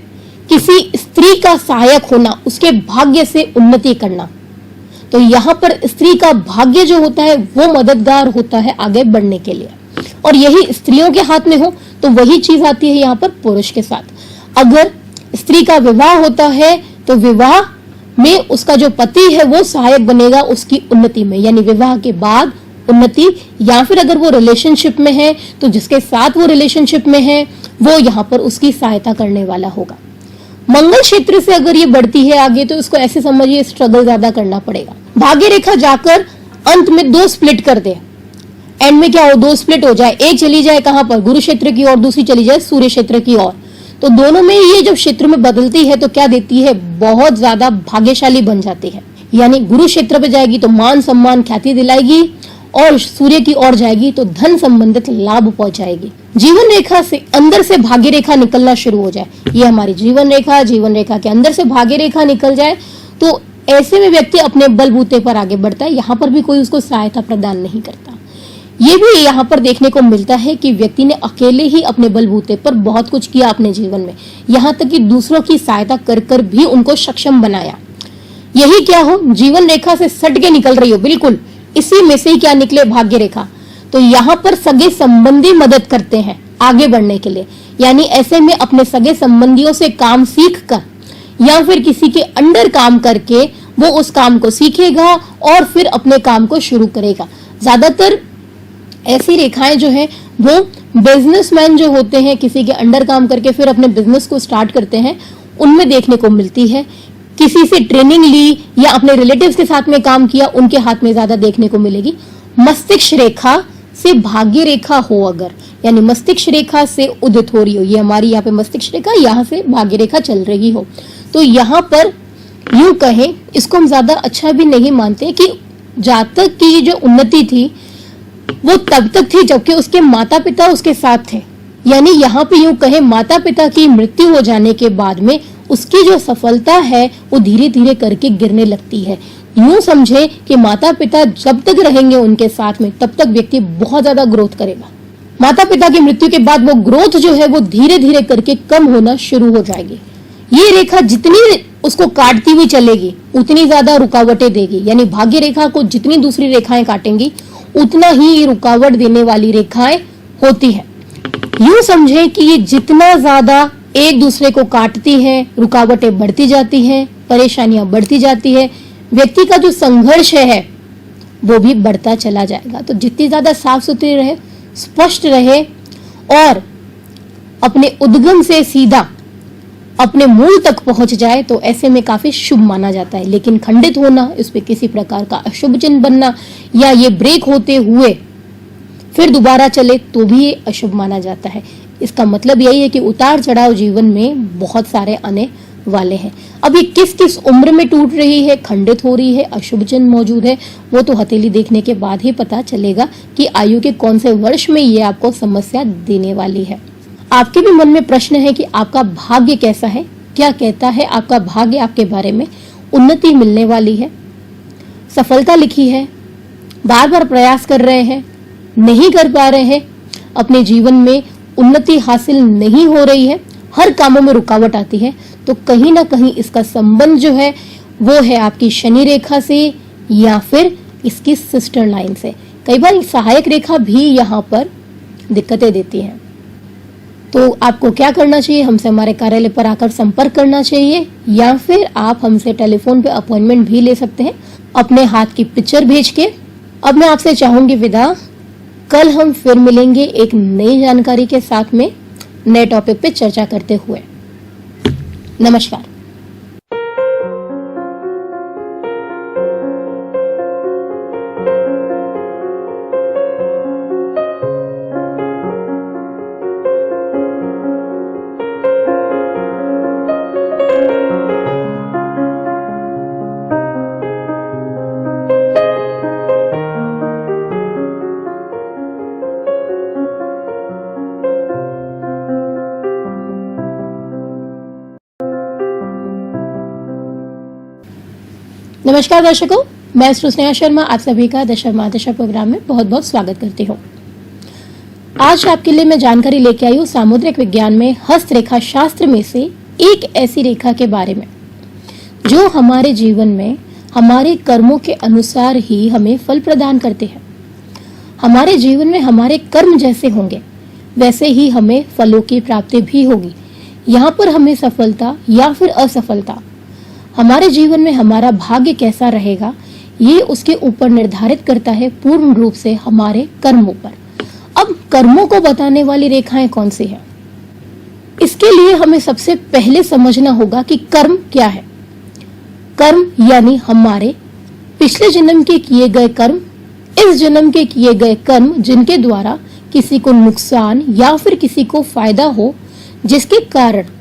किसी स्त्री का सहायक होना, उसके भाग्य से उन्नति करना, तो यहाँ पर स्त्री का भाग्य जो होता है वो मददगार होता है आगे बढ़ने के लिए। और यही स्त्रियों के हाथ में हो तो वही चीज आती है यहाँ पर पुरुष के साथ। अगर स्त्री का विवाह होता है तो विवाह में उसका जो पति है वो सहायक बनेगा उसकी उन्नति में, यानी विवाह के बाद उन्नति, या फिर अगर वो रिलेशनशिप में है तो जिसके साथ वो रिलेशनशिप में है वो यहाँ पर उसकी सहायता करने वाला होगा। मंगल क्षेत्र से अगर ये बढ़ती है आगे तो इसको ऐसे समझिए स्ट्रगल ज्यादा करना पड़ेगा। भाग्य रेखा जाकर अंत में दो स्प्लिट कर दे, एंड में क्या हो, दो स्प्लिट हो जाए, एक चली जाए कहां पर, गुरु क्षेत्र की ओर, दूसरी चली जाए सूर्य क्षेत्र की ओर, तो दोनों में ये जब क्षेत्र में बदलती है तो क्या देती है, बहुत ज्यादा भाग्यशाली बन जाती है। यानी गुरु क्षेत्र पे जाएगी तो मान सम्मान ख्याति दिलाएगी, और सूर्य की ओर जाएगी तो धन संबंधित लाभ पहुंचाएगी। जीवन रेखा से अंदर से भाग्य रेखा निकलना शुरू हो जाए, ये हमारी जीवन रेखा के अंदर से भाग्य रेखा निकल जाए, तो ऐसे में व्यक्ति अपने बलबूते पर आगे बढ़ता है। यहाँ पर भी कोई उसको सहायता प्रदान नहीं करता। ये भी यहाँ पर देखने को मिलता है कि व्यक्ति ने अकेले ही अपने बलबूते पर बहुत कुछ किया अपने जीवन में, यहाँ तक कि दूसरों की सहायता कर कर भी उनको सक्षम बनाया। यही क्या हो, जीवन रेखा से सट के निकल रही हो, बिल्कुल इसी में से ही क्या निकले, भाग्य रेखा। तो यहाँ पर सगे संबंधी मदद करते हैं आगे बढ़ने के लिए। यानी ऐसे में अपने सगे संबंधियों से काम सीख कर या फिर किसी के अंडर काम करके वो उस काम को सीखेगा और फिर अपने काम को शुरू करेगा। ज्यादातर ऐसी रेखाएं जो है वो बिजनेसमैन जो होते हैं, किसी के अंडर काम करके फिर अपने बिजनेस को स्टार्ट करते हैं, उनमें देखने को मिलती है। किसी से ट्रेनिंग ली या अपने रिलेटिव्स के साथ में काम किया, उनके हाथ में ज्यादा देखने को मिलेगी। मस्तिष्क रेखा से भाग्य रेखा हो अगर, यानी मस्तिष्क रेखा से उदित हो रही हो, ये हमारी यहाँ पे मस्तिष्क रेखा, यहाँ से भाग्य रेखा चल रही हो, तो यहाँ पर यूं कहें, इसको हम ज्यादा अच्छा भी नहीं मानते कि जातक की जो उन्नति थी वो तब तक थी जबकि उसके माता पिता उसके साथ थे। यानी यहाँ पे यूं कहें, माता पिता की मृत्यु हो जाने के बाद में उसकी जो सफलता है वो धीरे धीरे करके गिरने लगती है। यूं समझे कि माता पिता जब तक रहेंगे उनके साथ में तब तक व्यक्ति बहुत ज्यादा ग्रोथ करेगा। माता पिता की मृत्यु के बाद वो ग्रोथ जो है वो धीरे धीरे करके कम होना शुरू हो जाएगी। ये रेखा जितनी उसको काटती हुई चलेगी उतनी ज्यादा रुकावटें देगी। यानी भाग्य रेखा को जितनी दूसरी रेखाएं काटेंगी उतना ही रुकावट देने वाली रेखाएं होती है। यूं समझे कि ये जितना ज्यादा एक दूसरे को काटती हैं, रुकावटें बढ़ती जाती हैं, परेशानियां बढ़ती जाती है, व्यक्ति का जो संघर्ष है वो भी बढ़ता चला जाएगा। तो जितनी ज्यादा साफ सुथरी रहे, स्पष्ट रहे और अपने उद्गम से सीधा अपने मूल तक पहुंच जाए तो ऐसे में काफी शुभ माना जाता है। लेकिन खंडित होना, इस पे किसी प्रकार का अशुभ चिन्ह बनना या ये ब्रेक होते हुए फिर दोबारा चले तो भी ये अशुभ माना जाता है। इसका मतलब यही है कि उतार चढ़ाव जीवन में बहुत सारे आने वाले हैं। अब ये किस किस उम्र में टूट रही है, खंडित हो रही है, अशुभ चिन्ह मौजूद है, वो तो हथेली देखने के बाद ही पता चलेगा कि आयु के कौन से वर्ष में ये आपको समस्या देने वाली है। आपके भी मन में प्रश्न है कि आपका भाग्य कैसा है, क्या कहता है आपका भाग्य आपके बारे में, उन्नति मिलने वाली है, सफलता लिखी है, बार बार प्रयास कर रहे हैं, नहीं कर पा रहे हैं, अपने जीवन में उन्नति हासिल नहीं हो रही है, हर कामों में रुकावट आती है, तो कहीं ना कहीं इसका संबंध जो है वो है आपकी शनि रेखा से या फिर इसकी सिस्टर लाइन से। कई बार सहायक रेखा भी यहाँ पर दिक्कतें देती है। तो आपको क्या करना चाहिए, हमसे हमारे कार्यालय पर आकर संपर्क करना चाहिए या फिर आप हमसे टेलीफोन पे अपॉइंटमेंट भी ले सकते हैं अपने हाथ की पिक्चर भेज के। अब मैं आपसे चाहूंगी विदा। कल हम फिर मिलेंगे एक नई जानकारी के साथ में, नए टॉपिक पे चर्चा करते हुए। नमस्कार। नमस्कार दर्शकों, मैं स्नेहा शर्मा आप सभी का दशा प्रोग्राम में बहुत बहुत स्वागत करती हूँ। आज आपके लिए मैं जानकारी लेके आई हूँ सामुद्रिक विज्ञान में हस्तरेखा शास्त्र में से एक ऐसी रेखा के बारे में जो हमारे जीवन में हमारे कर्मों के अनुसार ही हमें फल प्रदान करते हैं। हमारे जीवन में हमारे कर्म जैसे होंगे वैसे ही हमें फलों की प्राप्ति भी होगी। यहाँ पर हमें सफलता या फिर असफलता, हमारे जीवन में हमारा भाग्य कैसा रहेगा, ये उसके ऊपर निर्धारित करता है पूर्ण रूप से हमारे कर्मों पर। अब कर्मों को बताने वाली रेखाएं कौन सी हैं? इसके लिए हमें सबसे पहले समझना होगा कि कर्म क्या है। कर्म यानी हमारे पिछले जन्म के किए गए कर्म, इस जन्म के किए गए कर्म जिनके द्वारा किसी को नुकसान या फिर किसी को फायदा हो, जिसके कारण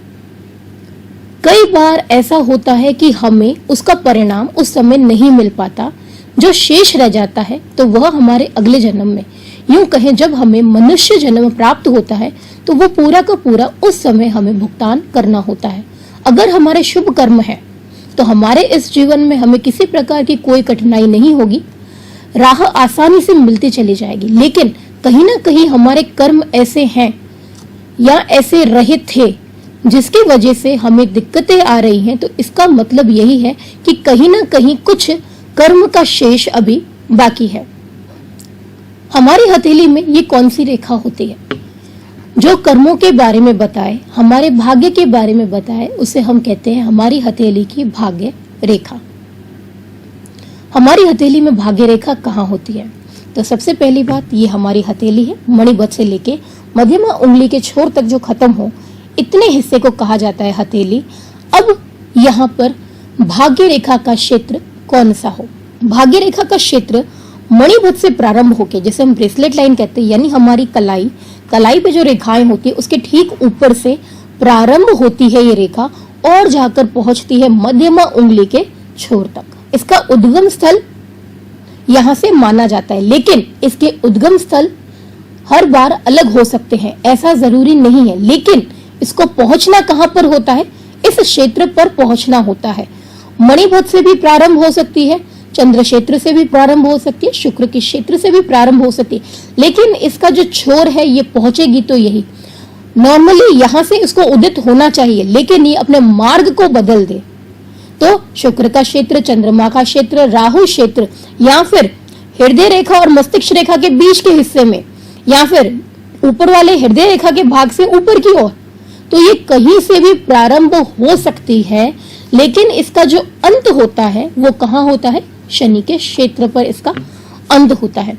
कई बार ऐसा होता है कि हमें उसका परिणाम उस समय नहीं मिल पाता, जो शेष रह जाता है तो वह हमारे अगले जन्म में, यूं कहें जब हमें मनुष्य जन्म प्राप्त होता है तो वो पूरा का पूरा उस समय हमें भुगतान करना होता है। अगर हमारे शुभ कर्म है तो हमारे इस जीवन में हमें किसी प्रकार की कोई कठिनाई नहीं होगी, राह आसानी से मिलती चली जाएगी। लेकिन कहीं ना कहीं हमारे कर्म ऐसे हैं या ऐसे रहे थे जिसकी वजह से हमें दिक्कतें आ रही हैं, तो इसका मतलब यही है कि कहीं ना कहीं कुछ कर्म का शेष अभी बाकी है। हमारी हथेली में ये कौन सी रेखा होती है जो कर्मों के बारे में बताए, हमारे भाग्य के बारे में बताए, उसे हम कहते हैं हमारी हथेली की भाग्य रेखा। हमारी हथेली में भाग्य रेखा कहाँ होती है? तो सबसे पहली बात, ये हमारी हथेली है, मणिबत से लेके मध्यमा उंगली के छोर तक जो खत्म हो, इतने हिस्से को कहा जाता है हथेली। अब यहाँ पर भाग्य रेखा का क्षेत्र कौन सा हो? भाग्य रेखा का क्षेत्र मणिबत से प्रारंभ होके, जैसे हम ब्रेसलेट लाइन कहते हैं, यानी हमारी कलाई पे जो रेखाएं होती है उसके ठीक ऊपर से प्रारंभ होती है ये रेखा और जाकर पहुंचती है मध्यमा उंगली के छोर तक। इसका उद्गम स्थल यहाँ से माना जाता है, लेकिन इसके उद्गम स्थल हर बार अलग हो सकते हैं, ऐसा जरूरी नहीं है। लेकिन इसको पहुंचना कहां पर होता है? इस क्षेत्र पर पहुंचना होता है। मणिबत से भी प्रारंभ हो सकती है, चंद्र क्षेत्र से भी प्रारंभ हो सकती है, शुक्र के क्षेत्र से भी प्रारंभ हो सकती है, लेकिन इसका जो छोर है ये पहुंचेगी तो यही। नॉर्मली यहां से इसको उदित होना चाहिए, लेकिन ये अपने मार्ग को बदल दे तो शुक्र का क्षेत्र, चंद्रमा का क्षेत्र, राहु क्षेत्र या फिर हृदय रेखा और मस्तिष्क रेखा के बीच के हिस्से में या फिर ऊपर वाले हृदय रेखा के भाग से ऊपर की ओर, तो ये कहीं से भी प्रारंभ हो सकती है, लेकिन इसका जो अंत होता है वो कहाँ होता है? शनि के क्षेत्र पर इसका अंत होता है।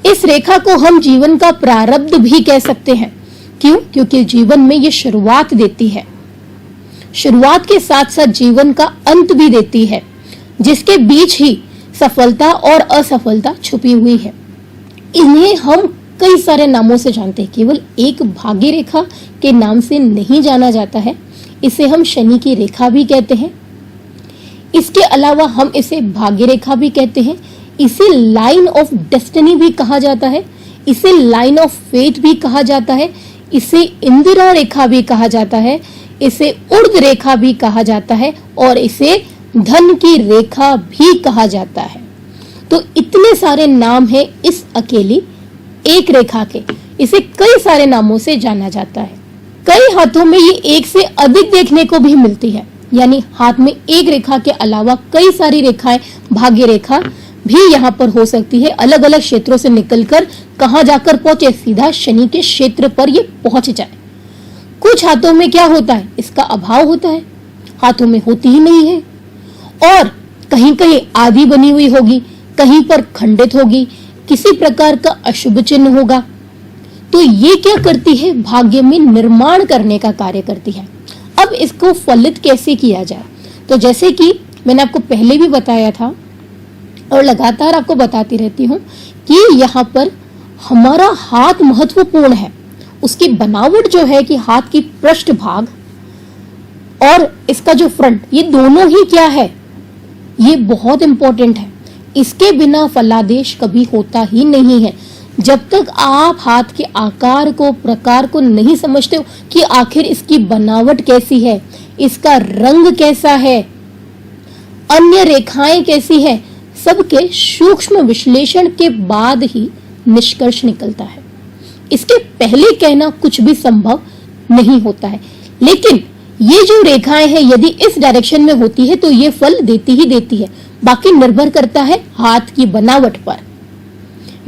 इस रेखा को हम जीवन का प्रारब्ध भी कह सकते हैं। क्यों? क्योंकि जीवन में ये शुरुआत देती है, शुरुआत के साथ साथ जीवन का अंत भी देती है, जिसके बीच ही सफलता और असफलता छुपी हुई है। इन्हें हम कई सारे नामों से जानते हैं, केवल एक भाग्य रेखा के नाम से नहीं जाना जाता है। इसे हम शनि की रेखा भी कहते हैं। इसके अलावा हम इसे भाग्य रेखा भी कहते हैं। इसे लाइन ऑफ डेस्टिनी भी कहा जाता है, इसे लाइन ऑफ फेट भी कहा जाता है, इसे इंदिरा रेखा भी कहा जाता है, इसे उर्ध रेखा भी कहा जाता है और इसे धन की रेखा भी कहा जाता है। तो इतने सारे नाम हैं इस अकेली एक रेखा के। इसे कई सारे नामों से जाना जाता है। कई हाथों में ये एक से अधिक देखने को भी मिलती है, यानी हाथ में एक रेखा के अलावा कई सारी रेखाएं, भाग्य रेखा भी यहाँ पर हो सकती है। अलग अलग क्षेत्रों से निकलकर कहाँ जाकर पहुंचे? सीधा शनि के क्षेत्र पर ये पहुंच जाए। कुछ हाथों में क्या होता है? इसका अभाव होता है, हाथों में होती ही नहीं है, और कहीं कहीं आधी बनी हुई होगी, कहीं पर खंडित होगी, किसी प्रकार का अशुभ चिन्ह होगा। तो ये क्या करती है? भाग्य में निर्माण करने का कार्य करती है। अब इसको फलित कैसे किया जाए? तो जैसे कि मैंने आपको पहले भी बताया था और लगातार आपको बताती रहती हूँ कि यहाँ पर हमारा हाथ महत्वपूर्ण है। उसकी बनावट जो है कि हाथ की पृष्ठ भाग और इसका जो फ्रंट, ये दोनों ही क्या है? ये बहुत इंपॉर्टेंट है। इसके बिना फलादेश कभी होता ही नहीं है। जब तक आप हाथ के आकार को, प्रकार को नहीं समझते हो कि आखिर इसकी बनावट कैसी है, इसका रंग कैसा है, अन्य रेखाएं कैसी है, सबके सूक्ष्म विश्लेषण के बाद ही निष्कर्ष निकलता है। इसके पहले कहना कुछ भी संभव नहीं होता है। लेकिन ये जो रेखाएं हैं, यदि इस डायरेक्शन में होती है तो ये फल देती ही देती है। बाकी निर्भर करता है हाथ की बनावट पर,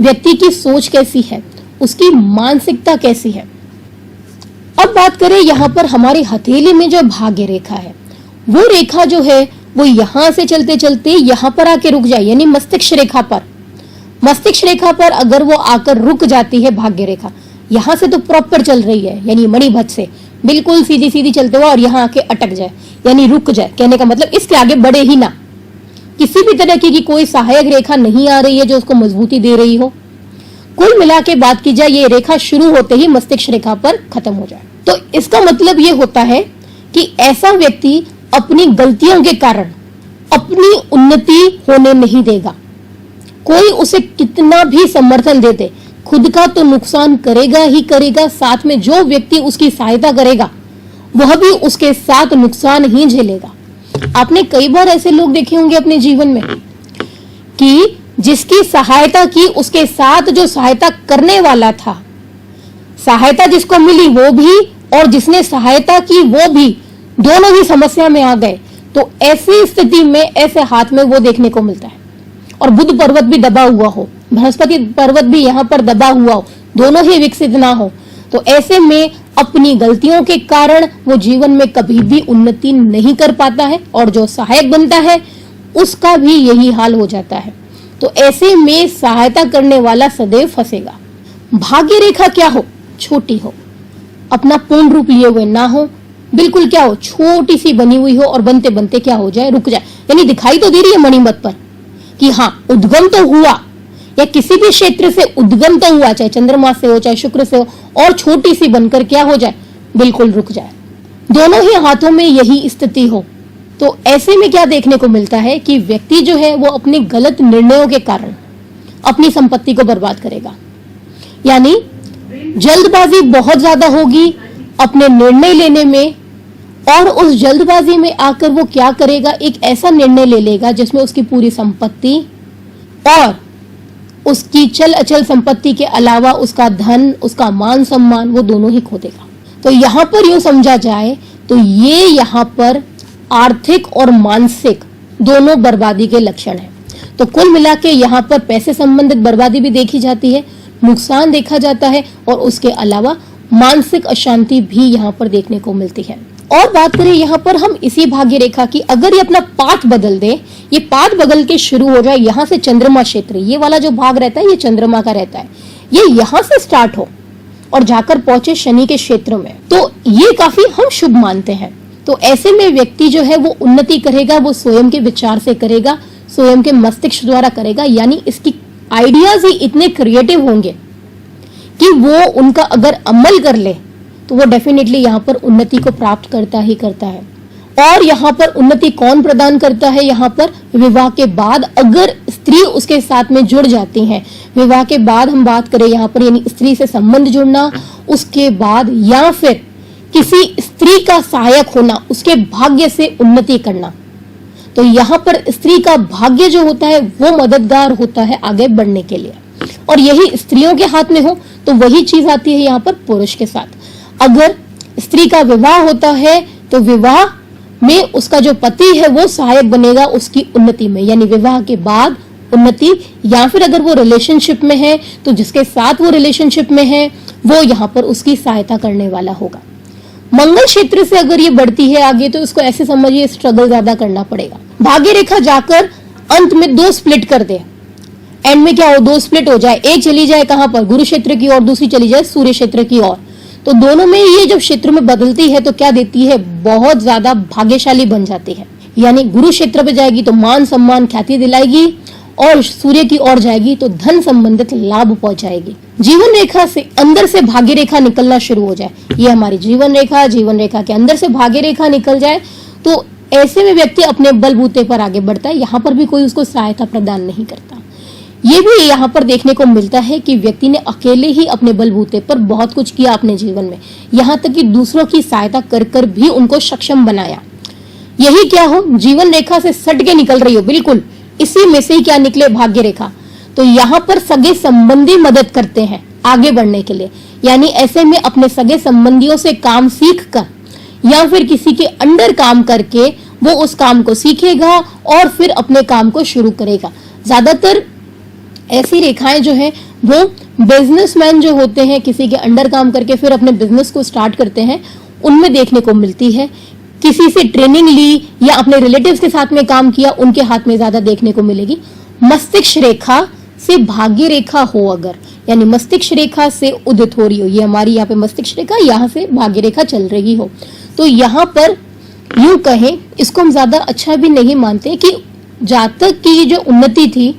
व्यक्ति की सोच कैसी है, उसकी मानसिकता कैसी है। अब बात करें यहाँ पर हमारी हथेली में जो भाग्य रेखा है, वो रेखा जो है वो यहां से चलते चलते यहां पर आके रुक जाए, यानी मस्तिष्क रेखा पर। मस्तिष्क रेखा पर अगर वो आकर रुक जाती है भाग्य रेखा, यहां से तो प्रॉपर चल रही है, यानी मणिभद्र से बिल्कुल सीधी सीधी चलते हुए और यहाँ आके अटक जाए, यानी रुक जाए। कहने का मतलब इसके आगे बढ़े ही ना, किसी भी तरह की कोई सहायक रेखा नहीं आ रही है जो उसको मजबूती दे रही हो। कुल मिला के बात की जाए, ये रेखा शुरू होते ही मस्तिष्क रेखा पर खत्म हो जाए। तो इसका मतलब ये होता है कि ऐसा व्यक्ति अपनी गलतियों के कारण अपनी उन्नति होने नहीं देगा। कोई उसे कितना भी समर्थन दे दे, खुद का तो नुकसान करेगा ही करेगा, साथ में जो व्यक्ति उसकी सहायता करेगा वह भी उसके साथ नुकसान ही झेलेगा। आपने कई बार ऐसे लोग देखे होंगे अपने जीवन में कि जिसकी सहायता की, उसके साथ जो सहायता करने वाला था, सहायता जिसको मिली वो भी और जिसने सहायता की वो भी, दोनों ही समस्या में आ गए। तो ऐसी स्थिति में, ऐसे हाथ में वो देखने को मिलता है। और बुध पर्वत भी दबा हुआ हो, बृहस्पति पर्वत भी यहाँ पर दबा हुआ हो, दोनों ही विकसित ना हो, तो ऐसे में अपनी गलतियों के कारण वो जीवन में कभी भी उन्नति नहीं कर पाता है, और जो सहायक बनता है उसका भी यही हाल हो जाता है। तो ऐसे में सहायता करने वाला सदैव फंसेगा। भाग्य रेखा क्या हो? छोटी हो, अपना पूर्ण रूप लिए हुए ना हो, बिल्कुल क्या हो, छोटी सी बनी हुई हो, और बनते बनते क्या हो जाए, रुक जाए। यानी दिखाई तो दे रही है मणिमत पर कि हाँ उद्गम तो हुआ, या किसी भी क्षेत्र से उद्गम तो हुआ, चाहे चंद्रमा से हो चाहे शुक्र से हो, और छोटी सी बनकर क्या हो जाए, बिल्कुल रुक जाए। दोनों ही हाथों में यही स्थिति हो, तो ऐसे में क्या देखने को मिलता है कि व्यक्ति जो है वो अपने गलत निर्णयों के कारण अपनी संपत्ति को बर्बाद करेगा। यानी जल्दबाजी बहुत ज्यादा होगी अपने निर्णय लेने में, और उस जल्दबाजी में आकर वो क्या करेगा, एक ऐसा निर्णय ले लेगा जिसमें उसकी पूरी संपत्ति और उसकी चल अचल संपत्ति के अलावा उसका धन, उसका मान सम्मान, वो दोनों ही खो देगा। तो यहाँ पर यूं समझा जाए तो ये यहाँ पर आर्थिक और मानसिक दोनों बर्बादी के लक्षण है। तो कुल मिला के यहाँ पर पैसे संबंधित बर्बादी भी देखी जाती है, नुकसान देखा जाता है, और उसके अलावा मानसिक अशांति भी यहाँ पर देखने को मिलती है। और बात करें यहाँ पर हम इसी भाग्य रेखा की, अगर ये अपना पाथ बदल दे, ये पाथ बदल के शुरू हो जाए यहाँ से चंद्रमा क्षेत्र, ये वाला जो भाग रहता है ये चंद्रमा का रहता है, ये यहाँ से स्टार्ट हो और जाकर पहुंचे शनि के क्षेत्र में, तो ये काफी हम शुभ मानते हैं। तो ऐसे में व्यक्ति जो है वो उन्नति करेगा, वो स्वयं के विचार से करेगा, स्वयं के मस्तिष्क द्वारा करेगा, यानी इसकी आइडियाज ही इतने क्रिएटिव होंगे कि वो उनका अगर अमल कर ले तो वो डेफिनेटली यहाँ पर उन्नति को प्राप्त करता ही करता है। और यहाँ पर उन्नति कौन प्रदान करता है? यहाँ पर विवाह के बाद अगर स्त्री उसके साथ में जुड़ जाती है, विवाह के बाद हम बात करें यहाँ पर, यानी स्त्री से संबंध जुड़ना, उसके बाद या फिर किसी स्त्री का सहायक होना, उसके भाग्य से उन्नति करना, तो यहाँ पर स्त्री का भाग्य जो होता है वो मददगार होता है आगे बढ़ने के लिए। और यही स्त्रियों के हाथ में हो तो वही चीज आती है यहाँ पर पुरुष के साथ। अगर स्त्री का विवाह होता है तो विवाह में उसका जो पति है वो सहायक बनेगा उसकी उन्नति में, यानी विवाह के बाद उन्नति, या फिर अगर वो रिलेशनशिप में है तो जिसके साथ वो रिलेशनशिप में है वो यहाँ पर उसकी सहायता करने वाला होगा। मंगल क्षेत्र से अगर ये बढ़ती है आगे तो इसको ऐसे समझिए स्ट्रगल ज्यादा करना पड़ेगा। भाग्य रेखा जाकर अंत में दो स्प्लिट कर दे, एंड में क्या हो, दो स्प्लिट हो जाए, एक चली जाए कहां पर, गुरु क्षेत्र की ओर, दूसरी चली जाए सूर्य क्षेत्र की ओर, तो दोनों में ये जब क्षेत्र में बदलती है तो क्या देती है, बहुत ज्यादा भाग्यशाली बन जाती है। यानी गुरु क्षेत्र पे जाएगी तो मान सम्मान ख्याति दिलाएगी, और सूर्य की ओर जाएगी तो धन संबंधित लाभ पहुंचाएगी। जीवन रेखा से अंदर से भाग्य रेखा निकलना शुरू हो जाए, ये हमारी जीवन रेखा के अंदर से भाग्य रेखा निकल जाए तो ऐसे में व्यक्ति अपने बलबूते पर आगे बढ़ता है। यहाँ पर भी कोई उसको सहायता प्रदान नहीं करता। ये भी यहाँ पर देखने को मिलता है कि व्यक्ति ने अकेले ही अपने बलबूते पर बहुत कुछ किया अपने जीवन में, यहाँ तक कि दूसरों की सहायता कर कर भी उनको सक्षम बनाया। यही क्या हो, जीवन रेखा से सट के निकल रही हो, बिल्कुल इसी में से ही क्या निकले, भाग्य रेखा। तो यहाँ पर सगे संबंधी मदद करते हैं आगे बढ़ने के लिए, यानी ऐसे में अपने सगे संबंधियों से काम सीख कर या फिर किसी के अंडर काम करके वो उस काम को सीखेगा और फिर अपने काम को शुरू करेगा। ज्यादातर ऐसी रेखाएं जो है वो बिजनेसमैन जो होते हैं, किसी के अंडर काम करके फिर अपने बिजनेस को स्टार्ट करते हैं, उनमें देखने को मिलती है। किसी से ट्रेनिंग ली या अपने रिलेटिव्स के साथ में काम किया, उनके हाथ में ज्यादा देखने को मिलेगी। मस्तिष्क रेखा से भाग्य रेखा हो अगर, यानी मस्तिष्क रेखा से उदित हो रही हो, ये हमारी यहाँ पे मस्तिष्क रेखा, यहाँ से भाग्य रेखा चल रही हो, तो यहाँ पर यूं कहें, इसको हम ज्यादा अच्छा भी नहीं मानते कि जातक की जो उन्नति थी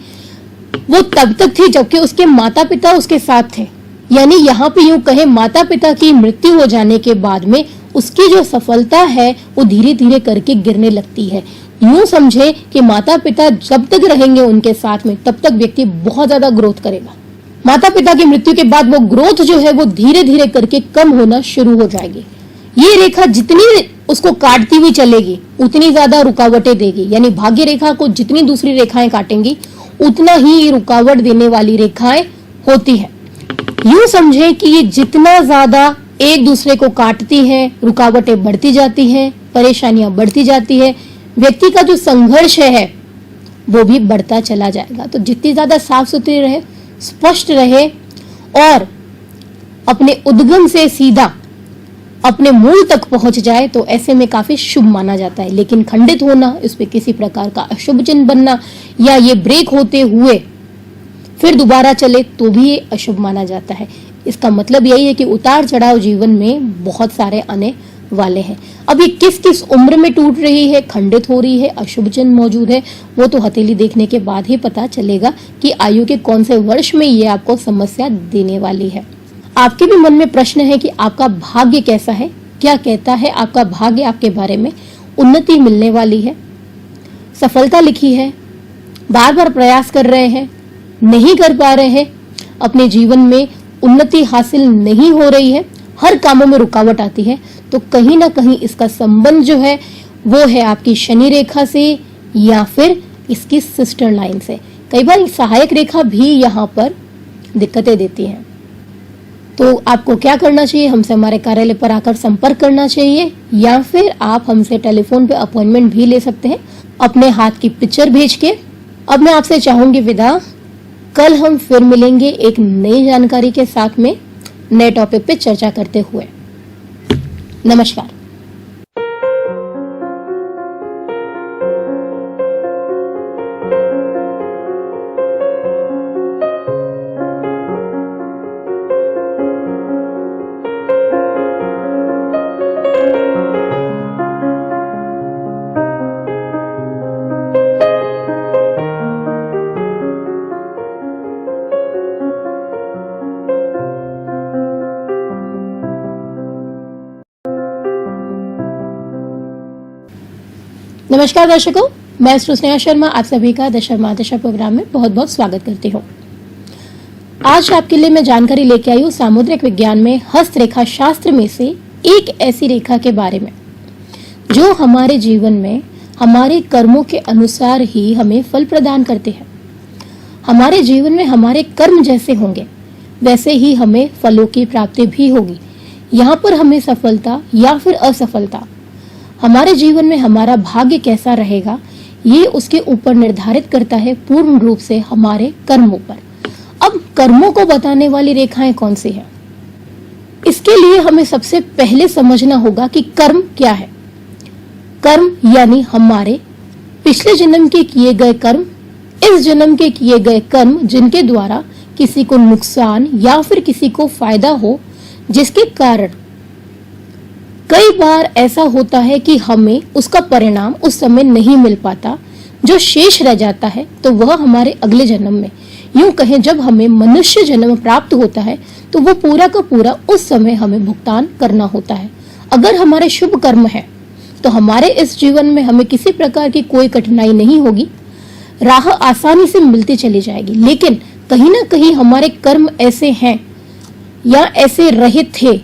वो तब तक थी जबकि उसके माता पिता उसके साथ थे। यानी यहाँ पे यूं कहें, माता पिता की मृत्यु हो जाने के बाद में उसकी जो सफलता है वो धीरे धीरे करके गिरने लगती है। यूं समझे कि माता पिता जब तक रहेंगे उनके साथ में तब तक व्यक्ति बहुत ज्यादा ग्रोथ करेगा। माता पिता की मृत्यु के बाद वो ग्रोथ जो है वो धीरे धीरे करके कम होना शुरू हो जाएगी। ये रेखा जितनी उसको काटती हुई चलेगी उतनी ज्यादा रुकावटें देगी, यानी भाग्य रेखा को जितनी दूसरी रेखाएं काटेंगी उतना ही रुकावट देने वाली रेखाएं होती है। यूं समझे कि ये जितना ज्यादा एक दूसरे को काटती हैं, रुकावटें बढ़ती जाती हैं, परेशानियां बढ़ती जाती है, व्यक्ति का जो संघर्ष है वो भी बढ़ता चला जाएगा। तो जितनी ज्यादा साफ सुथरी रहे, स्पष्ट रहे और अपने उद्गम से सीधा अपने मूल तक पहुंच जाए तो ऐसे में काफी शुभ माना जाता है। लेकिन खंडित होना, इस पे किसी प्रकार का अशुभ चिन्ह बनना या ये ब्रेक होते हुए फिर दोबारा चले तो भी ये अशुभ माना जाता है। इसका मतलब यही है कि उतार चढ़ाव जीवन में बहुत सारे आने वाले हैं। अब ये किस किस उम्र में टूट रही है, खंडित हो रही है, अशुभ चिन्ह मौजूद है, वो तो हथेली देखने के बाद ही पता चलेगा कि आयु के कौन से वर्ष में ये आपको समस्या देने वाली है। आपके भी मन में प्रश्न है कि आपका भाग्य कैसा है, क्या कहता है आपका भाग्य आपके बारे में, उन्नति मिलने वाली है, सफलता लिखी है, बार बार प्रयास कर रहे हैं, नहीं कर पा रहे हैं, अपने जीवन में उन्नति हासिल नहीं हो रही है, हर कामों में रुकावट आती है, तो कहीं ना कहीं इसका संबंध जो है वो है आपकी शनि रेखा से या फिर इसकी सिस्टर लाइन से। कई बार सहायक रेखा भी यहाँ पर दिक्कतें देती है। तो आपको क्या करना चाहिए, हमसे हमारे कार्यालय पर आकर संपर्क करना चाहिए या फिर आप हमसे टेलीफोन पे अपॉइंटमेंट भी ले सकते हैं अपने हाथ की पिक्चर भेज के। अब मैं आपसे चाहूंगी विदा, कल हम फिर मिलेंगे एक नई जानकारी के साथ में। नए टॉपिक पे चर्चा करते हुए। नमस्कार। नमस्कार दर्शकों, मैं स्नेहा शर्मा आप सभी का दशा प्रोग्राम में बहुत बहुत स्वागत करती हूँ। आज आपके लिए मैं जानकारी लेके आई हूँ सामुद्रिक विज्ञान में हस्तरेखा शास्त्र में से एक ऐसी रेखा के बारे में जो हमारे जीवन में हमारे कर्मों के अनुसार ही हमें फल प्रदान करते हैं। हमारे जीवन में हमारे कर्म जैसे होंगे वैसे ही हमें फलों की प्राप्ति भी होगी। यहाँ पर हमें सफलता या फिर असफलता, हमारे जीवन में हमारा भाग्य कैसा रहेगा, ये उसके ऊपर निर्धारित करता है पूर्ण रूप से हमारे कर्मों पर। अब कर्मों को बताने वाली रेखाएं कौन सी हैं? इसके लिए हमें सबसे पहले समझना होगा कि कर्म क्या है। कर्म यानी हमारे पिछले जन्म के किए गए कर्म, इस जन्म के किए गए कर्म जिनके द्वारा किसी को नुकसान या फिर किसी को फायदा हो, जिसके कारण कई बार ऐसा होता है कि हमें उसका परिणाम उस समय नहीं मिल पाता, जो शेष रह जाता है तो वह हमारे अगले जन्म में, यूं कहें जब हमें मनुष्य जन्म प्राप्त होता है तो वो पूरा का पूरा उस समय हमें भुगतान करना होता है। अगर हमारे शुभ कर्म है तो हमारे इस जीवन में हमें किसी प्रकार की कोई कठिनाई नहीं होगी, राह आसानी से मिलती चली जाएगी। लेकिन कहीं ना कहीं हमारे कर्म ऐसे हैं या ऐसे रहे थे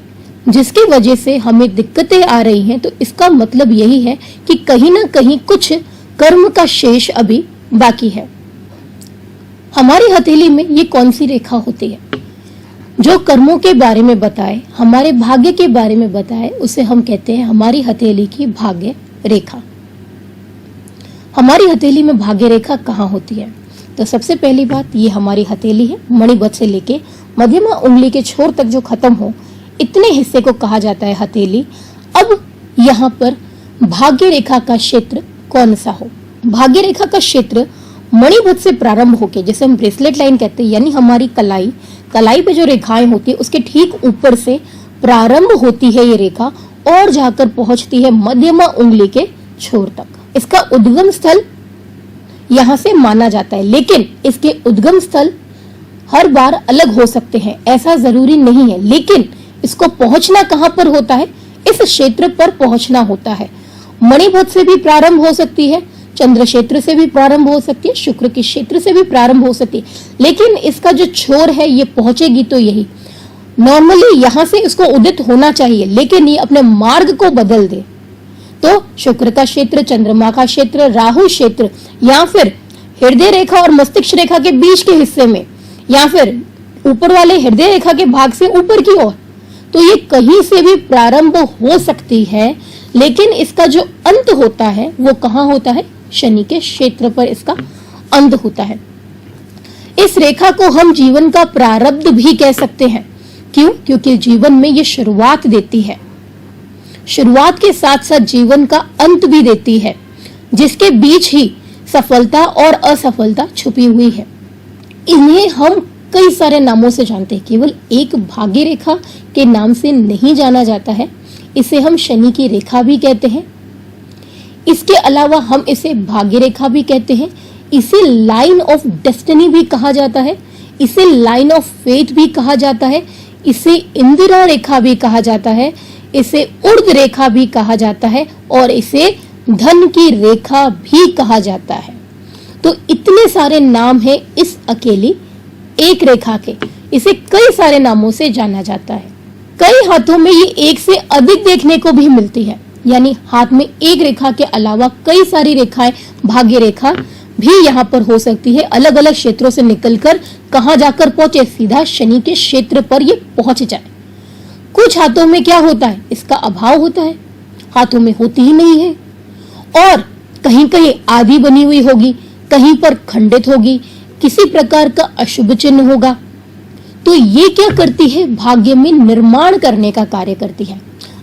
जिसकी वजह से हमें दिक्कतें आ रही हैं, तो इसका मतलब यही है कि कहीं ना कहीं कुछ कर्म का शेष अभी बाकी है। हमारी हथेली में ये कौन सी रेखा होती है जो कर्मों के बारे में बताए, हमारे भाग्य के बारे में बताए, उसे हम कहते हैं हमारी हथेली की भाग्य रेखा। हमारी हथेली में भाग्य रेखा कहाँ होती है? तो सबसे पहली बात, ये हमारी हथेली है, मणिबद्ध से लेके मध्यमा उंगली के छोर तक जो खत्म हो, इतने हिस्से को कहा जाता है हथेली। अब यहाँ पर भाग्य रेखा का क्षेत्र कौन सा हो? भाग्य रेखा का क्षेत्र मणिबद्ध से प्रारंभ होके, जैसे हम ब्रेसलेट लाइन कहते हैं, यानी हमारी कलाई पे जो रेखाएं होती है उसके ठीक ऊपर से प्रारंभ होती है ये रेखा और जाकर पहुंचती है मध्यमा उंगली के छोर तक। इसका उद्गम स्थल यहाँ से माना जाता है, लेकिन इसके उद्गम स्थल हर बार अलग हो सकते हैं, ऐसा जरूरी नहीं है। लेकिन इसको पहुंचना कहां पर होता है? इस क्षेत्र पर पहुंचना होता है। मणिबद्ध से भी प्रारंभ हो सकती है, चंद्र क्षेत्र से भी प्रारंभ हो सकती है, शुक्र के क्षेत्र से भी प्रारंभ हो सकती है, लेकिन इसका जो छोर है ये पहुंचेगी तो यही। नॉर्मली यहां से इसको उदित होना चाहिए, लेकिन ये अपने मार्ग को बदल दे तो शुक्र का क्षेत्र, चंद्रमा का क्षेत्र, राहु क्षेत्र या फिर हृदय रेखा और मस्तिष्क रेखा के बीच के हिस्से में, या फिर ऊपर वाले हृदय रेखा के भाग से ऊपर की ओर, तो ये कहीं से भी प्रारंभ हो सकती है। लेकिन इसका जो अंत होता है वो कहाँ होता है? शनि के क्षेत्र पर इसका अंत होता है। इस रेखा को हम जीवन का प्रारब्ध भी कह सकते हैं। क्यों? क्योंकि जीवन में ये शुरुआत देती है, शुरुआत के साथ साथ जीवन का अंत भी देती है, जिसके बीच ही सफलता और असफलता छुपी हुई है। इन्हें हम कई सारे नामों से जानते हैं, केवल एक भाग्य रेखा के नाम से नहीं जाना जाता है। इसे हम शनि की रेखा भी कहते हैं, इसके अलावा हम इसे भाग्य रेखा भी कहते हैं, इसे लाइन ऑफ डेस्टिनी भी कहा जाता है, इसे लाइन ऑफ फेट भी कहा जाता है, इसे इंदिरा रेखा भी कहा जाता है, इसे उर्ध रेखा भी कहा जाता है और इसे धन की रेखा भी कहा जाता है। तो इतने सारे नाम हैं इस अकेली एक रेखा के। इसे कई सारे नामों से जाना जाता है। कई हाथों में ये एक से अधिक देखने को भी मिलती है, यानी हाथ में एक रेखा के अलावा कई सारी रेखाएं, भाग्य रेखा भी यहाँ पर हो सकती है। अलग अलग क्षेत्रों से निकलकर कहाँ जाकर पहुंचे? सीधा शनि के क्षेत्र पर ये पहुंच जाए। कुछ हाथों में क्या होता है? इसका अभाव होता है, हाथों में होती ही नहीं है, और कहीं कहीं आधी बनी हुई होगी, कहीं पर खंडित होगी, किसी प्रकार का अशुभ चिन्ह होगा। तो ये क्या करती है, भाग्य में निर्माण करने का कार्य करती है।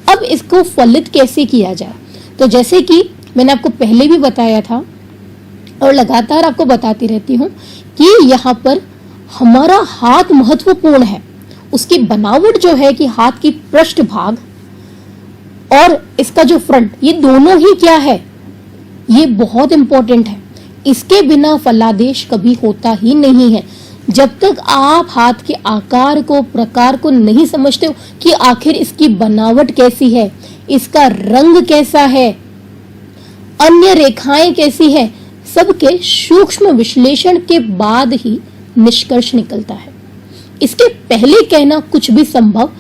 अब इसको फलित कैसे किया जाए, तो जैसे कि मैंने आपको पहले भी बताया था और लगातार आपको बताती रहती हूँ कि यहाँ पर हमारा हाथ महत्वपूर्ण है। उसकी बनावट जो है कि हाथ की पृष्ठ भाग और इसका जो फ्रंट, ये दोनों ही क्या है, ये बहुत इंपॉर्टेंट है। इसके बिना फलादेश कभी होता ही नहीं है। जब तक आप हाथ के आकार को, प्रकार को नहीं समझते हो कि आखिर इसकी बनावट कैसी है, इसका रंग कैसा है, अन्य रेखाएं कैसी है, सबके सूक्ष्म विश्लेषण के बाद ही निष्कर्ष निकलता है। इसके पहले कहना कुछ भी संभव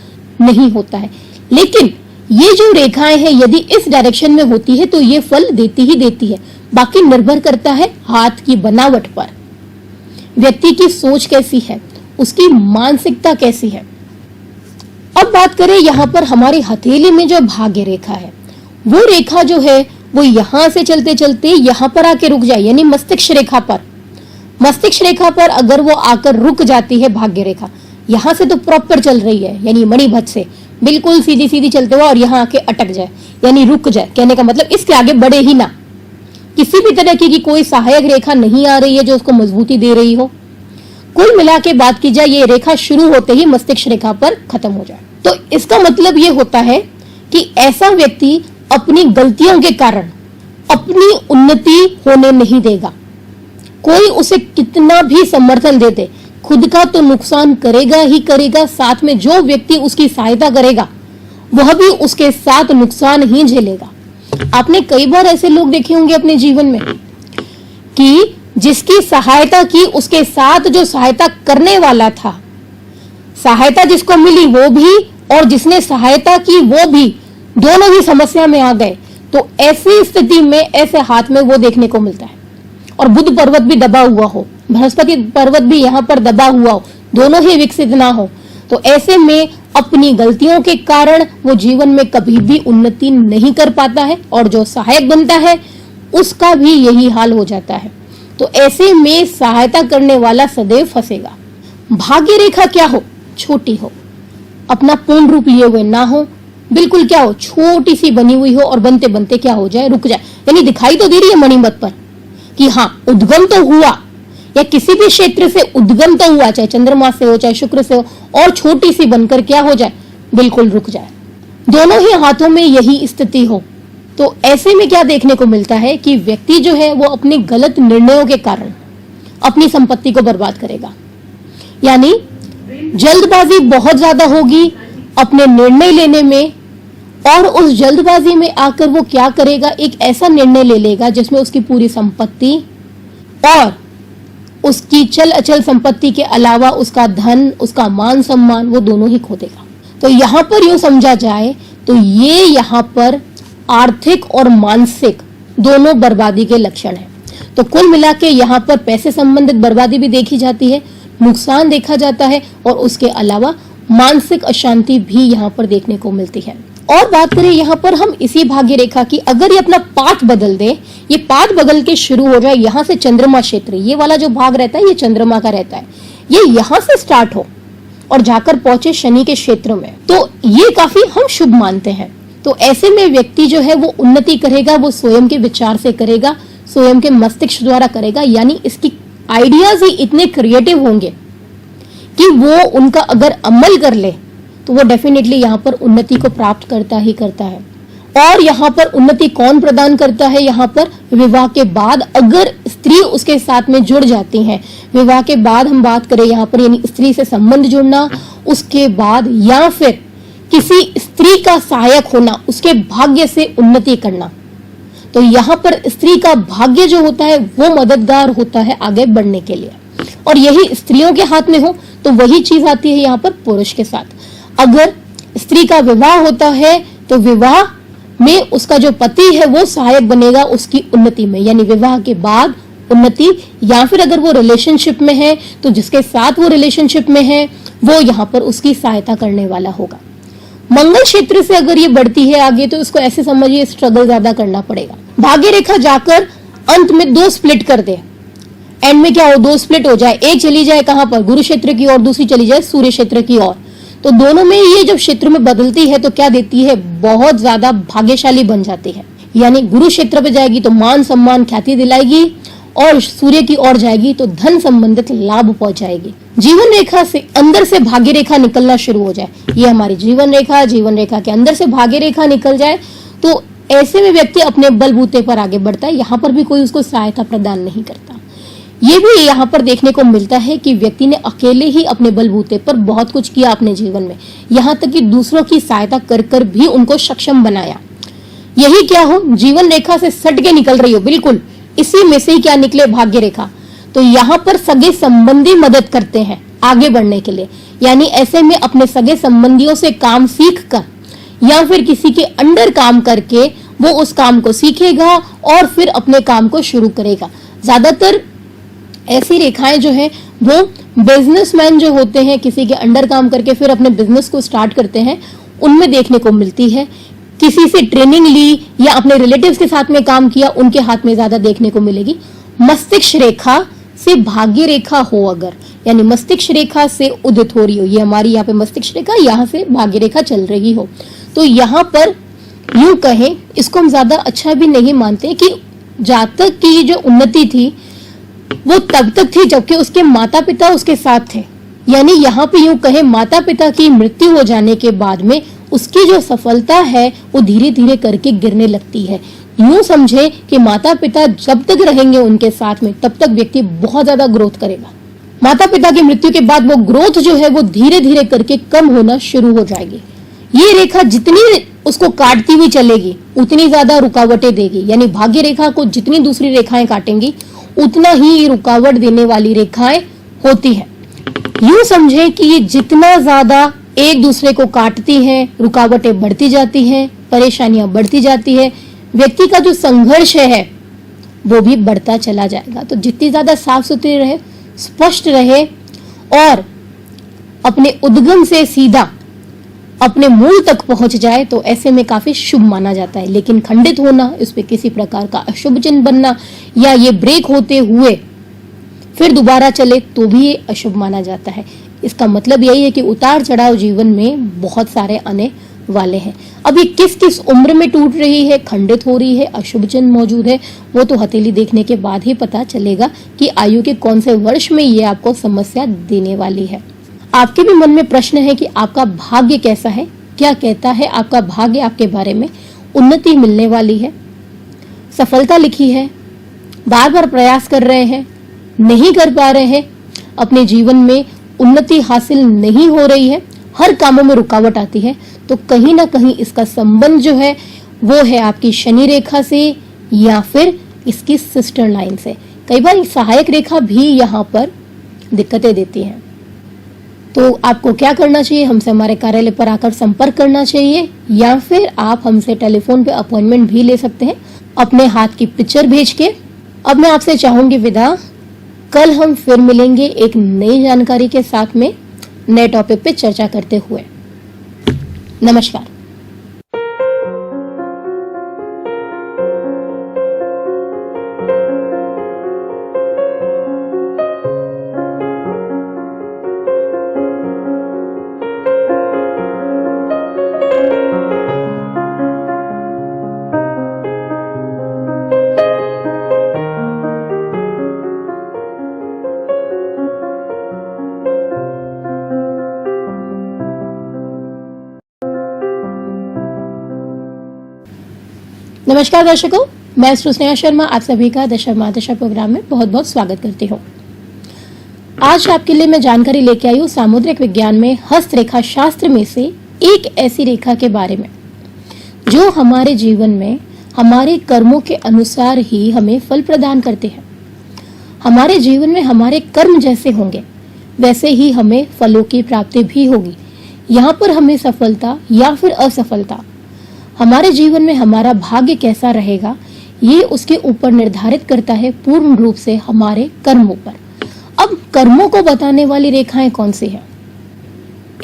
नहीं होता है। लेकिन ये जो रेखाएं हैं यदि इस डायरेक्शन में होती है तो ये फल देती ही देती है। बाकी निर्भर करता है हाथ की बनावट पर, व्यक्ति की सोच कैसी है, उसकी मानसिकता कैसी है। अब बात करें यहाँ पर हमारी हथेली में जो भाग्य रेखा है, वो रेखा जो है वो यहां से चलते चलते यहां पर आके रुक जाए, यानी मस्तिष्क रेखा पर। मस्तिष्क रेखा पर अगर वो आकर रुक जाती है भाग्य रेखा, यहां से तो प्रॉपर चल रही है यानी मणिभत से बिल्कुल सीधी सीधी चलते हुए, और यहां आके अटक जाए यानी रुक जाए, कहने का मतलब इसके आगे बढ़े ही ना, किसी भी तरह की कोई सहायक रेखा नहीं आ रही है जो उसको मजबूती दे रही हो। कुल मिला के बात की जाए ये रेखा शुरू होते ही मस्तिष्क रेखा पर खत्म हो जाए, तो इसका मतलब ये होता है कि ऐसा व्यक्ति अपनी गलतियों के कारण अपनी उन्नति होने नहीं देगा। कोई उसे कितना भी समर्थन दे दे, खुद का तो नुकसान करेगा ही करेगा, साथ में जो व्यक्ति उसकी सहायता करेगा वह भी उसके साथ नुकसान ही झेलेगा। आपने कई बार ऐसे लोग देखे होंगे अपने जीवन में कि जिसकी सहायता की उसके साथ जो सहायता करने वाला था, सहायता जिसको मिली वो भी और जिसने सहायता की वो भी, दोनों ही समस्या में आ गए। तो ऐसी स्थिति में ऐसे हाथ में वो देखने को मिलता है। और बुध पर्वत भी दबा हुआ हो, बृहस्पति पर्वत भी यहाँ पर दबा हुआ हो, दोनों ही विकसित ना हो, तो ऐसे में अपनी गलतियों के कारण वो जीवन में कभी भी उन्नति नहीं कर पाता है, और जो सहायक बनता है उसका भी यही हाल हो जाता है। तो ऐसे में सहायता करने वाला सदैव फंसेगा। भाग्य रेखा क्या हो, छोटी हो, अपना पूर्ण रूप लिए हुए ना हो, बिल्कुल क्या हो, छोटी सी बनी हुई हो, और बनते बनते क्या हो जाए, रुक जाए। यानी दिखाई तो दे रही है मणिमत पर कि हाँ उद्गम तो हुआ, या किसी भी क्षेत्र से उद्गम तो हुआ, चाहे चंद्रमा से हो चाहे शुक्र से हो, और छोटी सी बनकर क्या हो जाए, बिल्कुल रुक जाए। दोनों ही हाथों में यही स्थिति हो, तो ऐसे में क्या देखने को मिलता है कि व्यक्ति जो है वो अपने गलत निर्णयों के कारण अपनी संपत्ति को बर्बाद करेगा। यानी जल्दबाजी बहुत ज्यादा होगी अपने निर्णय लेने में, और उस जल्दबाजी में आकर वो क्या करेगा, एक ऐसा निर्णय ले लेगा जिसमें उसकी पूरी संपत्ति और उसकी चल अचल संपत्ति के अलावा उसका धन, उसका मान सम्मान, वो दोनों ही खो देगा। तो यहाँ पर यूं समझा जाए तो ये यहाँ पर आर्थिक और मानसिक दोनों बर्बादी के लक्षण है। तो कुल मिला के यहाँ पर पैसे संबंधित बर्बादी भी देखी जाती है, नुकसान देखा जाता है, और उसके अलावा मानसिक अशांति भी यहाँ पर देखने को मिलती है। और बात करें यहाँ पर हम इसी भाग्य रेखा की, अगर ये अपना पाथ बदल दे, ये पाथ बदल के शुरू हो जाए यहाँ से चंद्रमा क्षेत्र, ये वाला जो भाग रहता है ये चंद्रमा का रहता है, ये यहाँ से स्टार्ट हो और जाकर पहुंचे शनि के क्षेत्र में, तो ये काफी हम शुभ मानते हैं। तो ऐसे में व्यक्ति जो है वो उन्नति करेगा, वो स्वयं के विचार से करेगा, स्वयं के मस्तिष्क द्वारा करेगा, यानी इसकी आइडियाज ही इतने क्रिएटिव होंगे कि वो उनका अगर अमल कर ले तो वो डेफिनेटली यहाँ पर उन्नति को प्राप्त करता ही करता है। और यहाँ पर उन्नति कौन प्रदान करता है, यहाँ पर विवाह के बाद अगर स्त्री उसके साथ में जुड़ जाती है, विवाह के बाद हम बात करें यहाँ पर यानी स्त्री से संबंध जुड़ना, उसके बाद या फिर किसी स्त्री का सहायक होना, उसके भाग्य से उन्नति करना, तो यहाँ पर स्त्री का भाग्य जो होता है वो मददगार होता है आगे बढ़ने के लिए। और यही स्त्रियों के हाथ में हो तो वही चीज आती है यहाँ पर पुरुष के साथ। अगर स्त्री का विवाह होता है तो विवाह में उसका जो पति है वो सहायक बनेगा उसकी उन्नति में, यानी विवाह के बाद उन्नति, या फिर अगर वो रिलेशनशिप में है तो जिसके साथ वो रिलेशनशिप में है वो यहाँ पर उसकी सहायता करने वाला होगा। मंगल क्षेत्र से अगर ये बढ़ती है आगे तो इसको ऐसे समझिए स्ट्रगल ज्यादा करना पड़ेगा। भाग्य रेखा जाकर अंत में दो स्प्लिट कर दे, एंड में क्या हो, दो स्प्लिट हो जाए, एक चली जाए कहां पर, गुरु क्षेत्र की ओर, दूसरी चली जाए सूर्य क्षेत्र की ओर, तो दोनों में ये जब क्षेत्र में बदलती है तो क्या देती है, बहुत ज्यादा भाग्यशाली बन जाती है। यानी गुरु क्षेत्र पे जाएगी तो मान सम्मान ख्याति दिलाएगी, और सूर्य की ओर जाएगी तो धन संबंधित लाभ पहुंचाएगी। जीवन रेखा से अंदर से भाग्य रेखा निकलना शुरू हो जाए, ये हमारी जीवन रेखा के अंदर से भाग्य रेखा निकल जाए, तो ऐसे में व्यक्ति अपने बलबूते पर आगे बढ़ता है। यहाँ पर भी कोई उसको सहायता प्रदान नहीं करता। ये भी यहाँ पर देखने को मिलता है कि व्यक्ति ने अकेले ही अपने बलबूते पर बहुत कुछ किया अपने जीवन में, यहाँ तक कि दूसरों की सहायता कर कर भी उनको सक्षम बनाया। यही क्या हो, जीवन रेखा से सट के निकल रही हो, बिल्कुल इसी में से ही क्या निकले, भाग्य रेखा। तो यहाँ पर सगे संबंधी मदद करते हैं आगे बढ़ने के लिए। यानी ऐसे में अपने सगे संबंधियों से काम सीख कर या फिर किसी के अंडर काम करके वो उस काम को सीखेगा और फिर अपने काम को शुरू करेगा। ज्यादातर ऐसी रेखाएं जो है वो बिजनेसमैन जो होते हैं, किसी के अंडर काम करके फिर अपने बिजनेस को स्टार्ट करते हैं, उनमें देखने को मिलती है। किसी से ट्रेनिंग ली या अपने रिलेटिव्स के साथ में काम किया, उनके हाथ में ज्यादा देखने को मिलेगी। मस्तिष्क रेखा से भाग्य रेखा हो अगर, यानी मस्तिष्क रेखा से उदित हो रही हो, ये हमारी यहाँ पे मस्तिष्क रेखा, यहाँ से भाग्य रेखा चल रही हो, तो यहाँ पर यूं कहें, इसको हम ज्यादा अच्छा भी नहीं मानते कि जातक की जो उन्नति थी वो तब तक थी जबकि उसके माता पिता उसके साथ थे। यानी यहाँ पे यूं कहें, माता पिता की मृत्यु हो जाने के बाद में उसकी जो सफलता है वो धीरे धीरे करके गिरने लगती है। यूं समझे कि माता पिता जब तक रहेंगे उनके साथ में तब तक व्यक्ति बहुत ज्यादा ग्रोथ करेगा। माता पिता की मृत्यु के बाद वो ग्रोथ जो है वो धीरे धीरे करके कम होना शुरू हो जाएगी। ये रेखा जितनी उसको काटती हुई चलेगी उतनी ज्यादा रुकावटें देगी। यानी भाग्य रेखा को जितनी दूसरी रेखाएं काटेंगी उतना ही रुकावट देने वाली रेखाएं होती है। यूं समझे कि ये जितना ज्यादा एक दूसरे को काटती हैं, रुकावटें बढ़ती जाती हैं, परेशानियां बढ़ती जाती है, व्यक्ति का जो संघर्ष है वो भी बढ़ता चला जाएगा। तो जितनी ज्यादा साफ सुथरी रहे, स्पष्ट रहे और अपने उद्गम से सीधा अपने मूल तक पहुंच जाए तो ऐसे में काफी शुभ माना जाता है। लेकिन खंडित होना, इस पे किसी प्रकार का अशुभ चिन्ह बनना या ये ब्रेक होते हुए फिर दोबारा चले तो भी ये अशुभ माना जाता है। इसका मतलब यही है कि उतार चढ़ाव जीवन में बहुत सारे आने वाले हैं। अब ये किस किस उम्र में टूट रही है, खंडित हो रही है, अशुभ चिन्ह मौजूद है, वो तो हथेली देखने के बाद ही पता चलेगा कि आयु के कौन से वर्ष में ये आपको समस्या देने वाली है। आपके भी मन में प्रश्न है कि आपका भाग्य कैसा है, क्या कहता है आपका भाग्य आपके बारे में, उन्नति मिलने वाली है, सफलता लिखी है, बार बार प्रयास कर रहे हैं, नहीं कर पा रहे हैं, अपने जीवन में उन्नति हासिल नहीं हो रही है, हर कामों में रुकावट आती है, तो कहीं ना कहीं इसका संबंध जो है वो है आपकी शनि रेखा से या फिर इसकी सिस्टर लाइन से। कई बार सहायक रेखा भी यहाँ पर दिक्कतें देती है। तो आपको क्या करना चाहिए, हमसे हमारे कार्यालय पर आकर संपर्क करना चाहिए या फिर आप हमसे टेलीफोन पे अपॉइंटमेंट भी ले सकते हैं अपने हाथ की पिक्चर भेज के। अब मैं आपसे चाहूंगी विदा, कल हम फिर मिलेंगे एक नई जानकारी के साथ में, नए टॉपिक पे चर्चा करते हुए। नमस्कार। नमस्कार दर्शकों, मैं स्नेहा शर्मा आप सभी का दशा मादशा प्रोग्राम में बहुत बहुत स्वागत करती हूँ। आज आपके लिए मैं जानकारी लेके आई हूँ सामुद्रिक विज्ञान में हस्तरेखा शास्त्र में से एक ऐसी रेखा के बारे में जो हमारे जीवन में हमारे कर्मों के अनुसार ही हमें फल प्रदान करते हैं। हमारे जीवन में हमारे कर्म जैसे होंगे वैसे ही हमें फलों की प्राप्ति भी होगी। यहाँ पर हमें सफलता या फिर असफलता, हमारे जीवन में हमारा भाग्य कैसा रहेगा, ये उसके ऊपर निर्धारित करता है पूर्ण रूप से हमारे कर्मों पर। अब कर्मों को बताने वाली रेखाएं कौन सी हैं?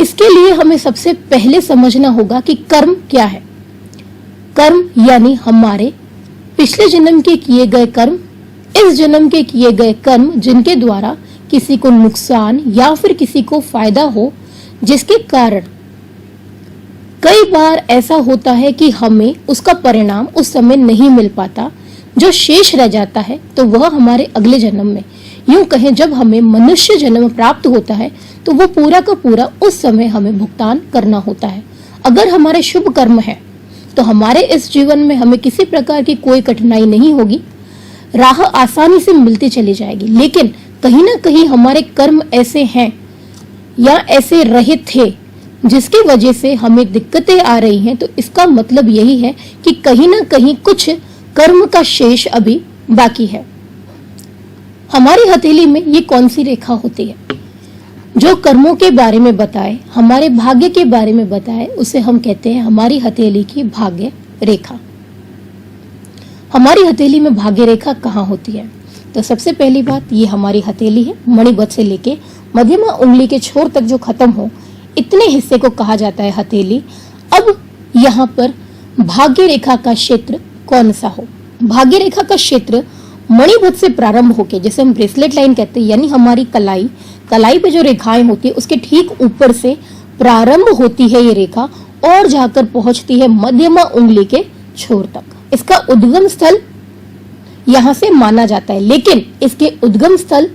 इसके लिए हमें सबसे पहले समझना होगा कि कर्म क्या है। कर्म यानी हमारे पिछले जन्म के किए गए कर्म इस जन्म के किए गए कर्म जिनके द्वारा किसी को नुकसान या फिर किसी को फायदा हो, जिसके कारण कई बार ऐसा होता है कि हमें उसका परिणाम उस समय नहीं मिल पाता, जो शेष रह जाता है तो वह हमारे अगले जन्म में, यूं कहें जब हमें मनुष्य जन्म प्राप्त होता है तो वो पूरा का पूरा उस समय हमें भुगतान करना होता है। अगर हमारे शुभ कर्म है तो हमारे इस जीवन में हमें किसी प्रकार की कोई कठिनाई नहीं होगी, राह आसानी से मिलती चली जाएगी। लेकिन कहीं ना कहीं हमारे कर्म ऐसे हैं या ऐसे रहे थे जिसकी वजह से हमें दिक्कतें आ रही हैं, तो इसका मतलब यही है कि कहीं ना कहीं कुछ कर्म का शेष अभी बाकी है। हमारी हथेली में ये कौन सी रेखा होती है? जो कर्मों के बारे में बताए, हमारे भाग्य के बारे में बताए, उसे हम कहते हैं हमारी हथेली की भाग्य रेखा। हमारी हथेली में भाग्य रेखा कहाँ होती है? तो सबसे पहली बात, ये हमारी हथेली है। मणिबत से लेके मध्यमा उंगली के छोर तक जो खत्म हो, इतने हिस्से को कहा जाता है हथेली। अब यहाँ पर भाग्य रेखा का क्षेत्र कौन सा हो? भाग्य रेखा का क्षेत्र मणिबत से प्रारंभ होके, जैसे हम ब्रेसलेट लाइन कहते हैं, यानी हमारी कलाई पे जो रेखाएं होती है उसके ठीक ऊपर से प्रारंभ होती है ये रेखा और जाकर पहुंचती है मध्यमा उंगली के छोर तक। इसका उद्गम स्थल यहाँ से माना जाता है, लेकिन इसके उद्गम स्थल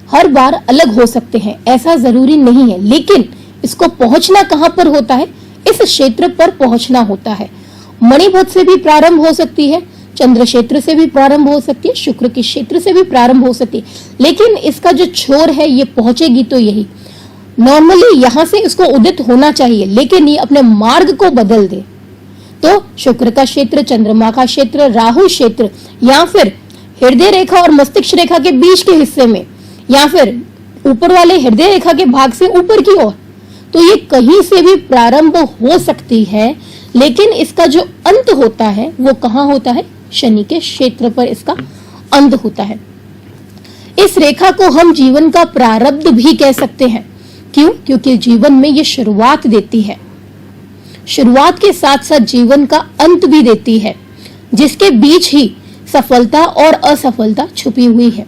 हर बार अलग हो सकते हैं, ऐसा जरूरी नहीं है। लेकिन इसको पहुंचना कहाँ पर होता है? इस क्षेत्र पर पहुंचना होता है। मणिबत से भी प्रारंभ हो सकती है, चंद्र क्षेत्र से भी प्रारंभ हो सकती है, शुक्र के क्षेत्र से भी प्रारंभ हो सकती है, लेकिन इसका जो छोर है ये पहुंचेगी तो यही। नॉर्मली यहाँ से इसको उदित होना चाहिए, लेकिन ये अपने मार्ग को बदल दे तो शुक्र का क्षेत्र, चंद्रमा का क्षेत्र, राहु क्षेत्र, या फिर हृदय रेखा और मस्तिष्क रेखा के बीच के हिस्से में, या फिर ऊपर वाले हृदय रेखा के भाग से ऊपर की ओर, तो ये कहीं से भी प्रारंभ हो सकती है। लेकिन इसका जो अंत होता है वो कहाँ होता है? शनि के क्षेत्र पर इसका अंत होता है। इस रेखा को हम जीवन का प्रारब्ध भी कह सकते हैं। क्यों? क्योंकि जीवन में ये शुरुआत देती है, शुरुआत के साथ साथ जीवन का अंत भी देती है, जिसके बीच ही सफलता और असफलता छुपी हुई है।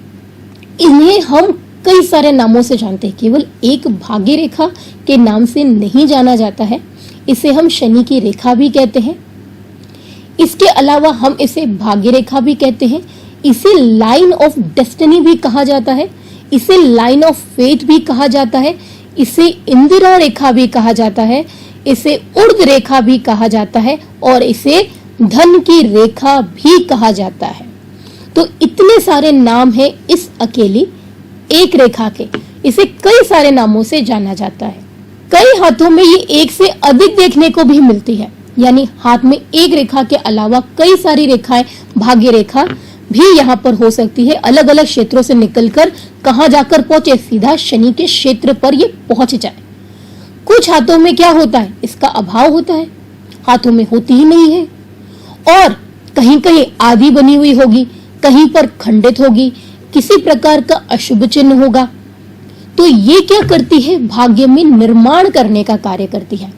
इन्हें हम कई सारे नामों से जानते हैं, केवल एक भाग्य रेखा के नाम से नहीं जाना जाता है। इसे हम शनि की रेखा भी कहते हैं, इसके अलावा हम इसे भाग्य रेखा भी कहते हैं, इसे लाइन ऑफ डेस्टिनी भी कहा जाता है, इसे लाइन ऑफ फेथ भी कहा जाता है, इसे इंदिरा रेखा भी कहा जाता है, इसे उर्ध रेखा भी कहा जाता है और इसे धन की रेखा भी कहा जाता है। तो इतने सारे नाम हैं इस अकेली एक रेखा के। इसे कई सारे नामों से जाना जाता है। कई हाथों में ये एक से अधिक देखने को भी मिलती है, यानी हाथ में एक रेखा के अलावा कई सारी रेखाएं, भाग्य रेखा भी यहाँ पर हो सकती है। अलग अलग क्षेत्रों से निकलकर कहाँ जाकर पहुंचे? सीधा शनि के क्षेत्र पर ये पहुंच जाए। कुछ हाथों में क्या होता है? इसका अभाव होता है, हाथों में होती ही नहीं है, और कहीं कहीं आधी बनी हुई होगी, कहीं पर खंडित होगी, किसी प्रकार का अशुभ चिन्ह होगा। तो ये क्या करती है? भाग्य में निर्माण करने का कार्य करती है।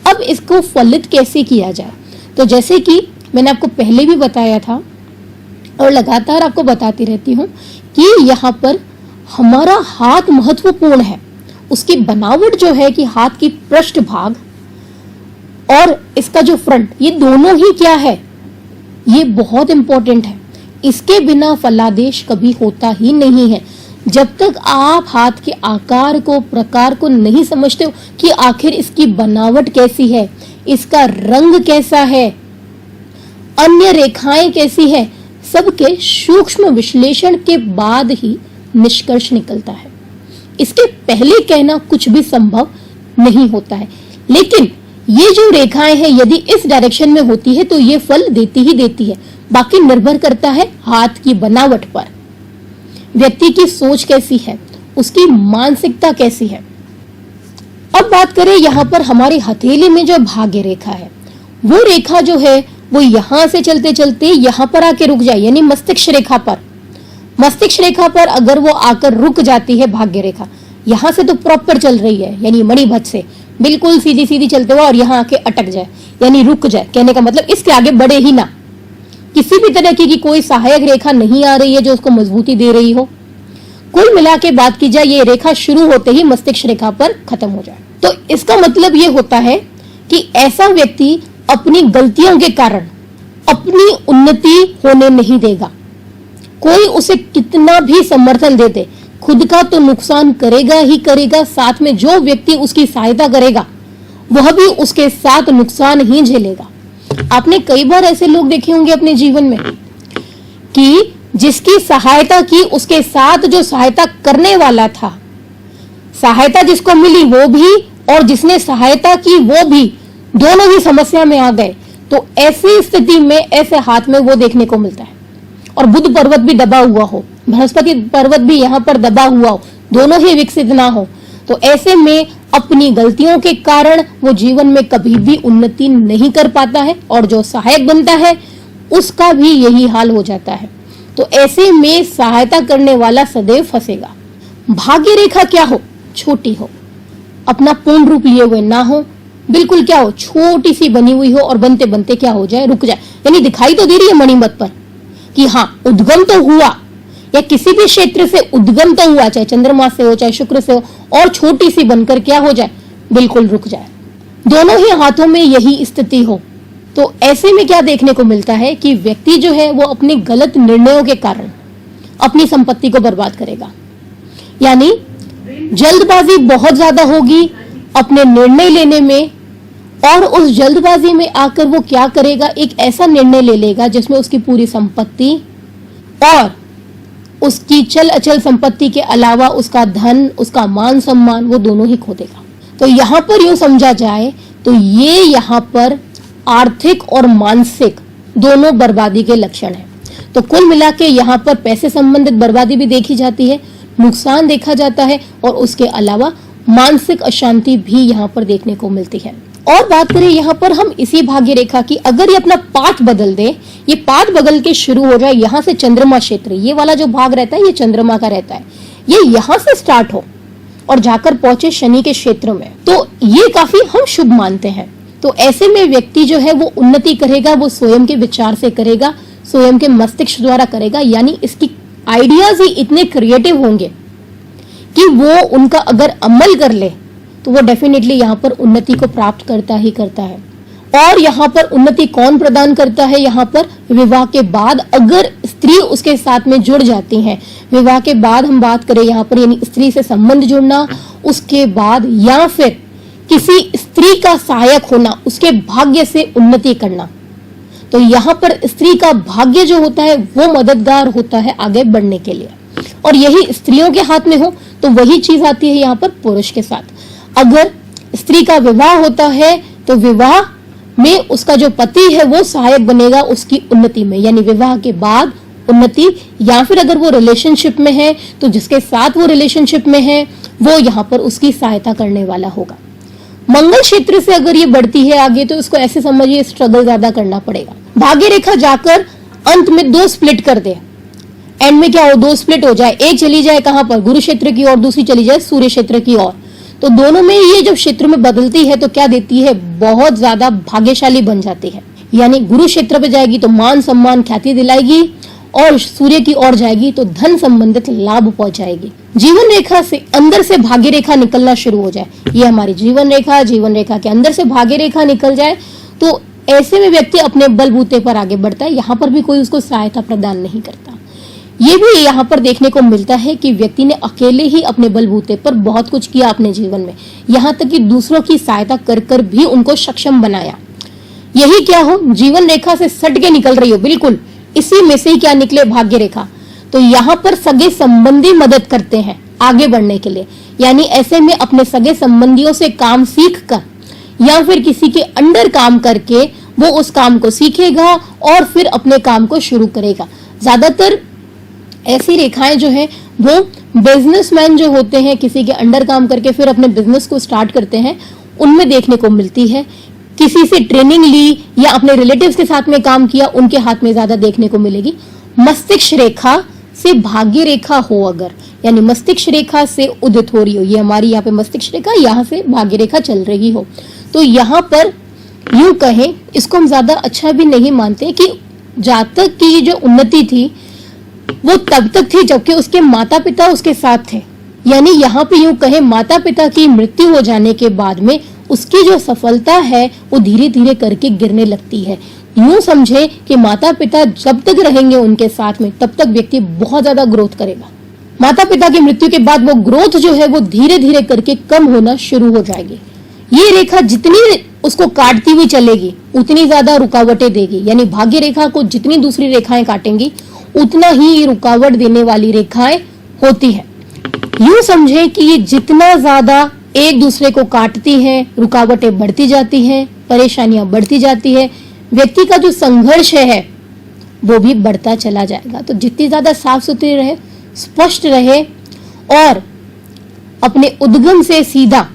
अब इसको फलित कैसे किया जाए? तो जैसे कि मैंने आपको पहले भी बताया था और लगातार आपको बताती रहती हूँ कि यहाँ पर हमारा हाथ महत्वपूर्ण है। उसकी बनावट जो है कि हाथ की पृष्ठ भाग और इसका जो फ्रंट, ये दोनों ही क्या है? ये बहुत इंपॉर्टेंट है। इसके बिना फलादेश कभी होता ही नहीं है। जब तक आप हाथ के आकार को, प्रकार को नहीं समझते हो कि आखिर इसकी बनावट कैसी है, इसका रंग कैसा है, अन्य रेखाएं कैसी है, सबके सूक्ष्म विश्लेषण के बाद ही निष्कर्ष निकलता है। इसके पहले कहना कुछ भी संभव नहीं होता है। लेकिन ये जो रेखाएं हैं यदि इस डायरेक्शन में होती है तो ये फल देती ही देती है। बाकी निर्भर करता है हाथ की बनावट पर, व्यक्ति की सोच कैसी है, उसकी मानसिकता कैसी है। अब बात करें यहाँ पर हमारी हथेली में जो भाग्य रेखा है, वो रेखा जो है वो यहां से चलते चलते यहां पर आके रुक जाए, यानी मस्तिष्क रेखा पर। मस्तिष्क रेखा पर अगर वो आकर रुक जाती है भाग्य रेखा, यहां से तो प्रॉपर चल रही है, यानी मणिभत से बिल्कुल सीधी सीधी चलते हुए और यहाँ आके अटक जाए, यानी रुक जाए। कहने का मतलब इसके आगे बढ़े ही ना, किसी भी तरह की कोई सहायक रेखा नहीं आ रही है जो उसको मजबूती दे रही हो। कुल मिला के बात की जाए, ये रेखा शुरू होते ही मस्तिष्क रेखा पर खत्म हो जाए तो इसका मतलब ये होता है कि ऐसा व्यक्ति अपनी गलतियों के कारण अपनी उन्नति होने नहीं देगा। कोई उसे कितना भी समर्थन दे दे, खुद का तो नुकसान करेगा ही करेगा, साथ में जो व्यक्ति उसकी सहायता करेगा वह भी उसके साथ नुकसान ही झेलेगा। आपने कई बार ऐसे लोग देखे होंगे अपने जीवन में कि जिसकी सहायता की उसके साथ जो सहायता करने वाला था, सहायता जिसको मिली वो भी और जिसने सहायता की वो भी, दोनों ही समस्या में आ गए। तो ऐसी स्थिति में, ऐसे हाथ में वो देखने को मिलता है। और बुध पर्वत भी दबा हुआ हो, बृहस्पति पर्वत भी यहाँ पर दबा हुआ हो, दोनों ही विकसित ना हो, तो ऐसे में अपनी गलतियों के कारण वो जीवन में कभी भी उन्नति नहीं कर पाता है और जो सहायक बनता है उसका भी यही हाल हो जाता है। तो ऐसे में सहायता करने वाला सदैव फंसेगा। भाग्य रेखा क्या हो? छोटी हो, अपना पूर्ण रूप लिए हुए ना हो, बिल्कुल क्या हो, छोटी सी बनी हुई हो और बनते बनते क्या हो जाए, रुक जाए। यानी दिखाई तो दे रही है मणिमत पर कि हाँ उद्गम तो हुआ, या किसी भी क्षेत्र से उद्गम तो हुआ, चाहे चंद्रमा से हो चाहे शुक्र से हो, और छोटी सी बनकर क्या हो जाए, बिल्कुल रुक जाए। दोनों ही हाथों में यही स्थिति हो तो ऐसे में क्या देखने को मिलता है कि व्यक्ति जो है वो अपने गलत निर्णयों के कारण अपनी संपत्ति को बर्बाद करेगा। यानी जल्दबाजी बहुत ज्यादा होगी अपने निर्णय लेने में, और उस जल्दबाजी में आकर वो क्या करेगा, एक ऐसा निर्णय ले लेगा जिसमें उसकी पूरी संपत्ति और उसकी चल अचल संपत्ति के अलावा उसका धन, उसका मान सम्मान, वो दोनों ही खो देगा। तो यहाँ पर यूं समझा जाए तो ये यहाँ पर आर्थिक और मानसिक दोनों बर्बादी के लक्षण हैं। तो कुल मिला के यहाँ पर पैसे संबंधित बर्बादी भी देखी जाती है, नुकसान देखा जाता है, और उसके अलावा मानसिक अशांति भी यहाँ पर देखने को मिलती है। और बात करें यहाँ पर हम इसी भाग्य रेखा की, अगर ये अपना पाथ बदल दे, ये पाथ बदल के शुरू हो जाए यहाँ से चंद्रमा क्षेत्र, ये वाला जो भाग रहता है ये चंद्रमा का रहता है, ये यहाँ से स्टार्ट हो और जाकर पहुंचे शनि के क्षेत्र में, तो ये काफी हम शुभ मानते हैं। तो ऐसे में व्यक्ति जो है वो उन्नति करेगा, वो स्वयं के विचार से करेगा, स्वयं के मस्तिष्क द्वारा करेगा। यानी इसकी आइडियाज ही इतने क्रिएटिव होंगे कि वो उनका अगर अमल कर ले तो वो डेफिनेटली यहाँ पर उन्नति को प्राप्त करता ही करता है। और यहाँ पर उन्नति कौन प्रदान करता है? यहाँ पर विवाह के बाद अगर स्त्री उसके साथ में जुड़ जाती है, विवाह के बाद हम बात करें यहाँ पर, यानी स्त्री से संबंध जुड़ना, उसके बाद या फिर किसी स्त्री का सहायक होना, उसके भाग्य से उन्नति करना, तो यहाँ पर स्त्री का भाग्य जो होता है वो मददगार होता है आगे बढ़ने के लिए। और यही स्त्रियों के हाथ में हो तो वही चीज आती है यहाँ पर पुरुष के साथ। अगर स्त्री का विवाह होता है तो विवाह में उसका जो पति है वो सहायक बनेगा उसकी उन्नति में, यानी विवाह के बाद उन्नति, या फिर अगर वो रिलेशनशिप में है तो जिसके साथ वो रिलेशनशिप में है वो यहाँ पर उसकी सहायता करने वाला होगा। मंगल क्षेत्र से अगर ये बढ़ती है आगे तो इसको ऐसे समझिए स्ट्रगल ज्यादा करना पड़ेगा। भाग्य रेखा जाकर अंत में दो स्प्लिट कर दे, एंड में क्या हो, दो स्प्लिट हो जाए, एक चली जाए कहां पर, गुरु क्षेत्र की ओर, दूसरी चली जाए सूर्य क्षेत्र की ओर, तो दोनों में ये जब क्षेत्र में बदलती है तो क्या देती है, बहुत ज्यादा भाग्यशाली बन जाती है। यानी गुरु क्षेत्र पे जाएगी तो मान सम्मान ख्याति दिलाएगी, और सूर्य की ओर जाएगी तो धन संबंधित लाभ पहुंचाएगी। जीवन रेखा से अंदर से भाग्य रेखा निकलना शुरू हो जाए, ये हमारी जीवन रेखा के अंदर से भाग्य रेखा निकल जाए तो ऐसे में व्यक्ति अपने बलबूते पर आगे बढ़ता है। यहाँ पर भी कोई उसको सहायता प्रदान नहीं करता। ये भी यहाँ पर देखने को मिलता है कि व्यक्ति ने अकेले ही अपने बलबूते पर बहुत कुछ किया अपने जीवन में, यहाँ तक कि दूसरों की सहायता कर कर भी उनको सक्षम बनाया। यही क्या हो, जीवन रेखा से सट के निकल रही हो, बिल्कुल इसी में से ही क्या निकले, भाग्य रेखा। तो यहाँ पर सगे संबंधी मदद करते हैं आगे बढ़ने के लिए। यानी ऐसे में अपने सगे संबंधियों से काम सीख कर या फिर किसी के अंडर काम करके वो उस काम को सीखेगा और फिर अपने काम को शुरू करेगा। ज्यादातर ऐसी रेखाएं जो है वो बिजनेसमैन जो होते हैं, किसी के अंडर काम करके फिर अपने बिजनेस को स्टार्ट करते हैं, उनमें देखने को मिलती है। किसी से ट्रेनिंग ली या अपने रिलेटिव्स के साथ में काम किया, उनके हाथ में ज्यादा देखने को मिलेगी। मस्तिष्क रेखा से भाग्य रेखा हो अगर, यानी मस्तिष्क रेखा से उदित हो रही हो, ये हमारी यहाँ पे मस्तिष्क रेखा, यहाँ से भाग्य रेखा चल रही हो, तो यहाँ पर यूं कहें, इसको हम ज्यादा अच्छा भी नहीं मानते कि जातक की जो उन्नति थी वो तब तक थी जबकि उसके माता पिता उसके साथ थे। यानी यहाँ पे यूं कहे माता पिता की मृत्यु हो जाने के बाद में उसकी जो सफलता है वो धीरे धीरे करके गिरने लगती है। यूं समझे कि माता पिता जब तक रहेंगे उनके साथ में तब तक व्यक्ति बहुत ज्यादा ग्रोथ करेगा। माता पिता की मृत्यु के बाद वो ग्रोथ जो है वो धीरे धीरे करके कम होना शुरू हो जाएगी। ये रेखा जितनी उसको काटती हुई चलेगी उतनी ज्यादा रुकावटें देगी। यानी भाग्य रेखा को जितनी दूसरी रेखाएं काटेंगी उतना ही रुकावट देने वाली रेखाएं होती है। यूं समझे कि ये जितना ज्यादा एक दूसरे को काटती हैं, रुकावटें बढ़ती जाती हैं, परेशानियां बढ़ती जाती है, व्यक्ति का जो संघर्ष है वो भी बढ़ता चला जाएगा। तो जितनी ज्यादा साफ सुथरी रहे, स्पष्ट रहे और अपने उद्गम से सीधा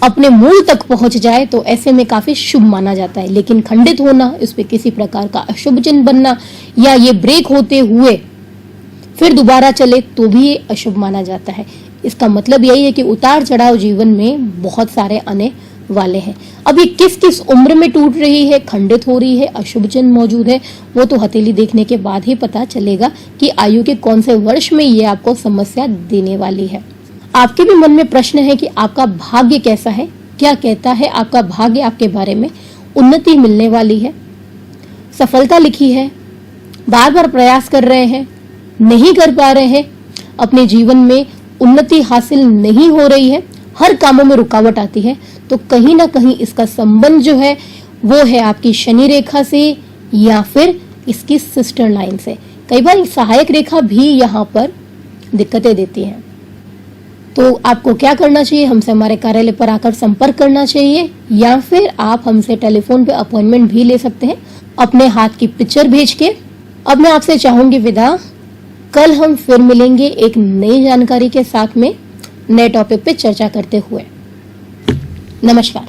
अपने मूल तक पहुंच जाए तो ऐसे में काफी शुभ माना जाता है। लेकिन खंडित होना, इस पे किसी प्रकार का अशुभ चिन्ह बनना या ये ब्रेक होते हुए फिर दोबारा चले तो भी ये अशुभ माना जाता है। इसका मतलब यही है कि उतार चढ़ाव जीवन में बहुत सारे आने वाले हैं। अब ये किस किस उम्र में टूट रही है, खंडित हो रही है, अशुभ चिन्ह मौजूद है, वो तो हथेली देखने के बाद ही पता चलेगा कि आयु के कौन से वर्ष में ये आपको समस्या देने वाली है। आपके भी मन में प्रश्न है कि आपका भाग्य कैसा है, क्या कहता है आपका भाग्य आपके बारे में। उन्नति मिलने वाली है, सफलता लिखी है, बार बार प्रयास कर रहे हैं, नहीं कर पा रहे हैं, अपने जीवन में उन्नति हासिल नहीं हो रही है, हर कामों में रुकावट आती है, तो कहीं ना कहीं इसका संबंध जो है वो है आपकी शनि रेखा से या फिर इसकी सिस्टर लाइन से। कई बार सहायक रेखा भी यहाँ पर दिक्कतें देती है। तो आपको क्या करना चाहिए, हमसे हमारे कार्यालय पर आकर संपर्क करना चाहिए या फिर आप हमसे टेलीफोन पे अपॉइंटमेंट भी ले सकते हैं अपने हाथ की पिक्चर भेज के। अब मैं आपसे चाहूंगी विदा। कल हम फिर मिलेंगे एक नई जानकारी के साथ में, नए टॉपिक पे चर्चा करते हुए। नमस्कार।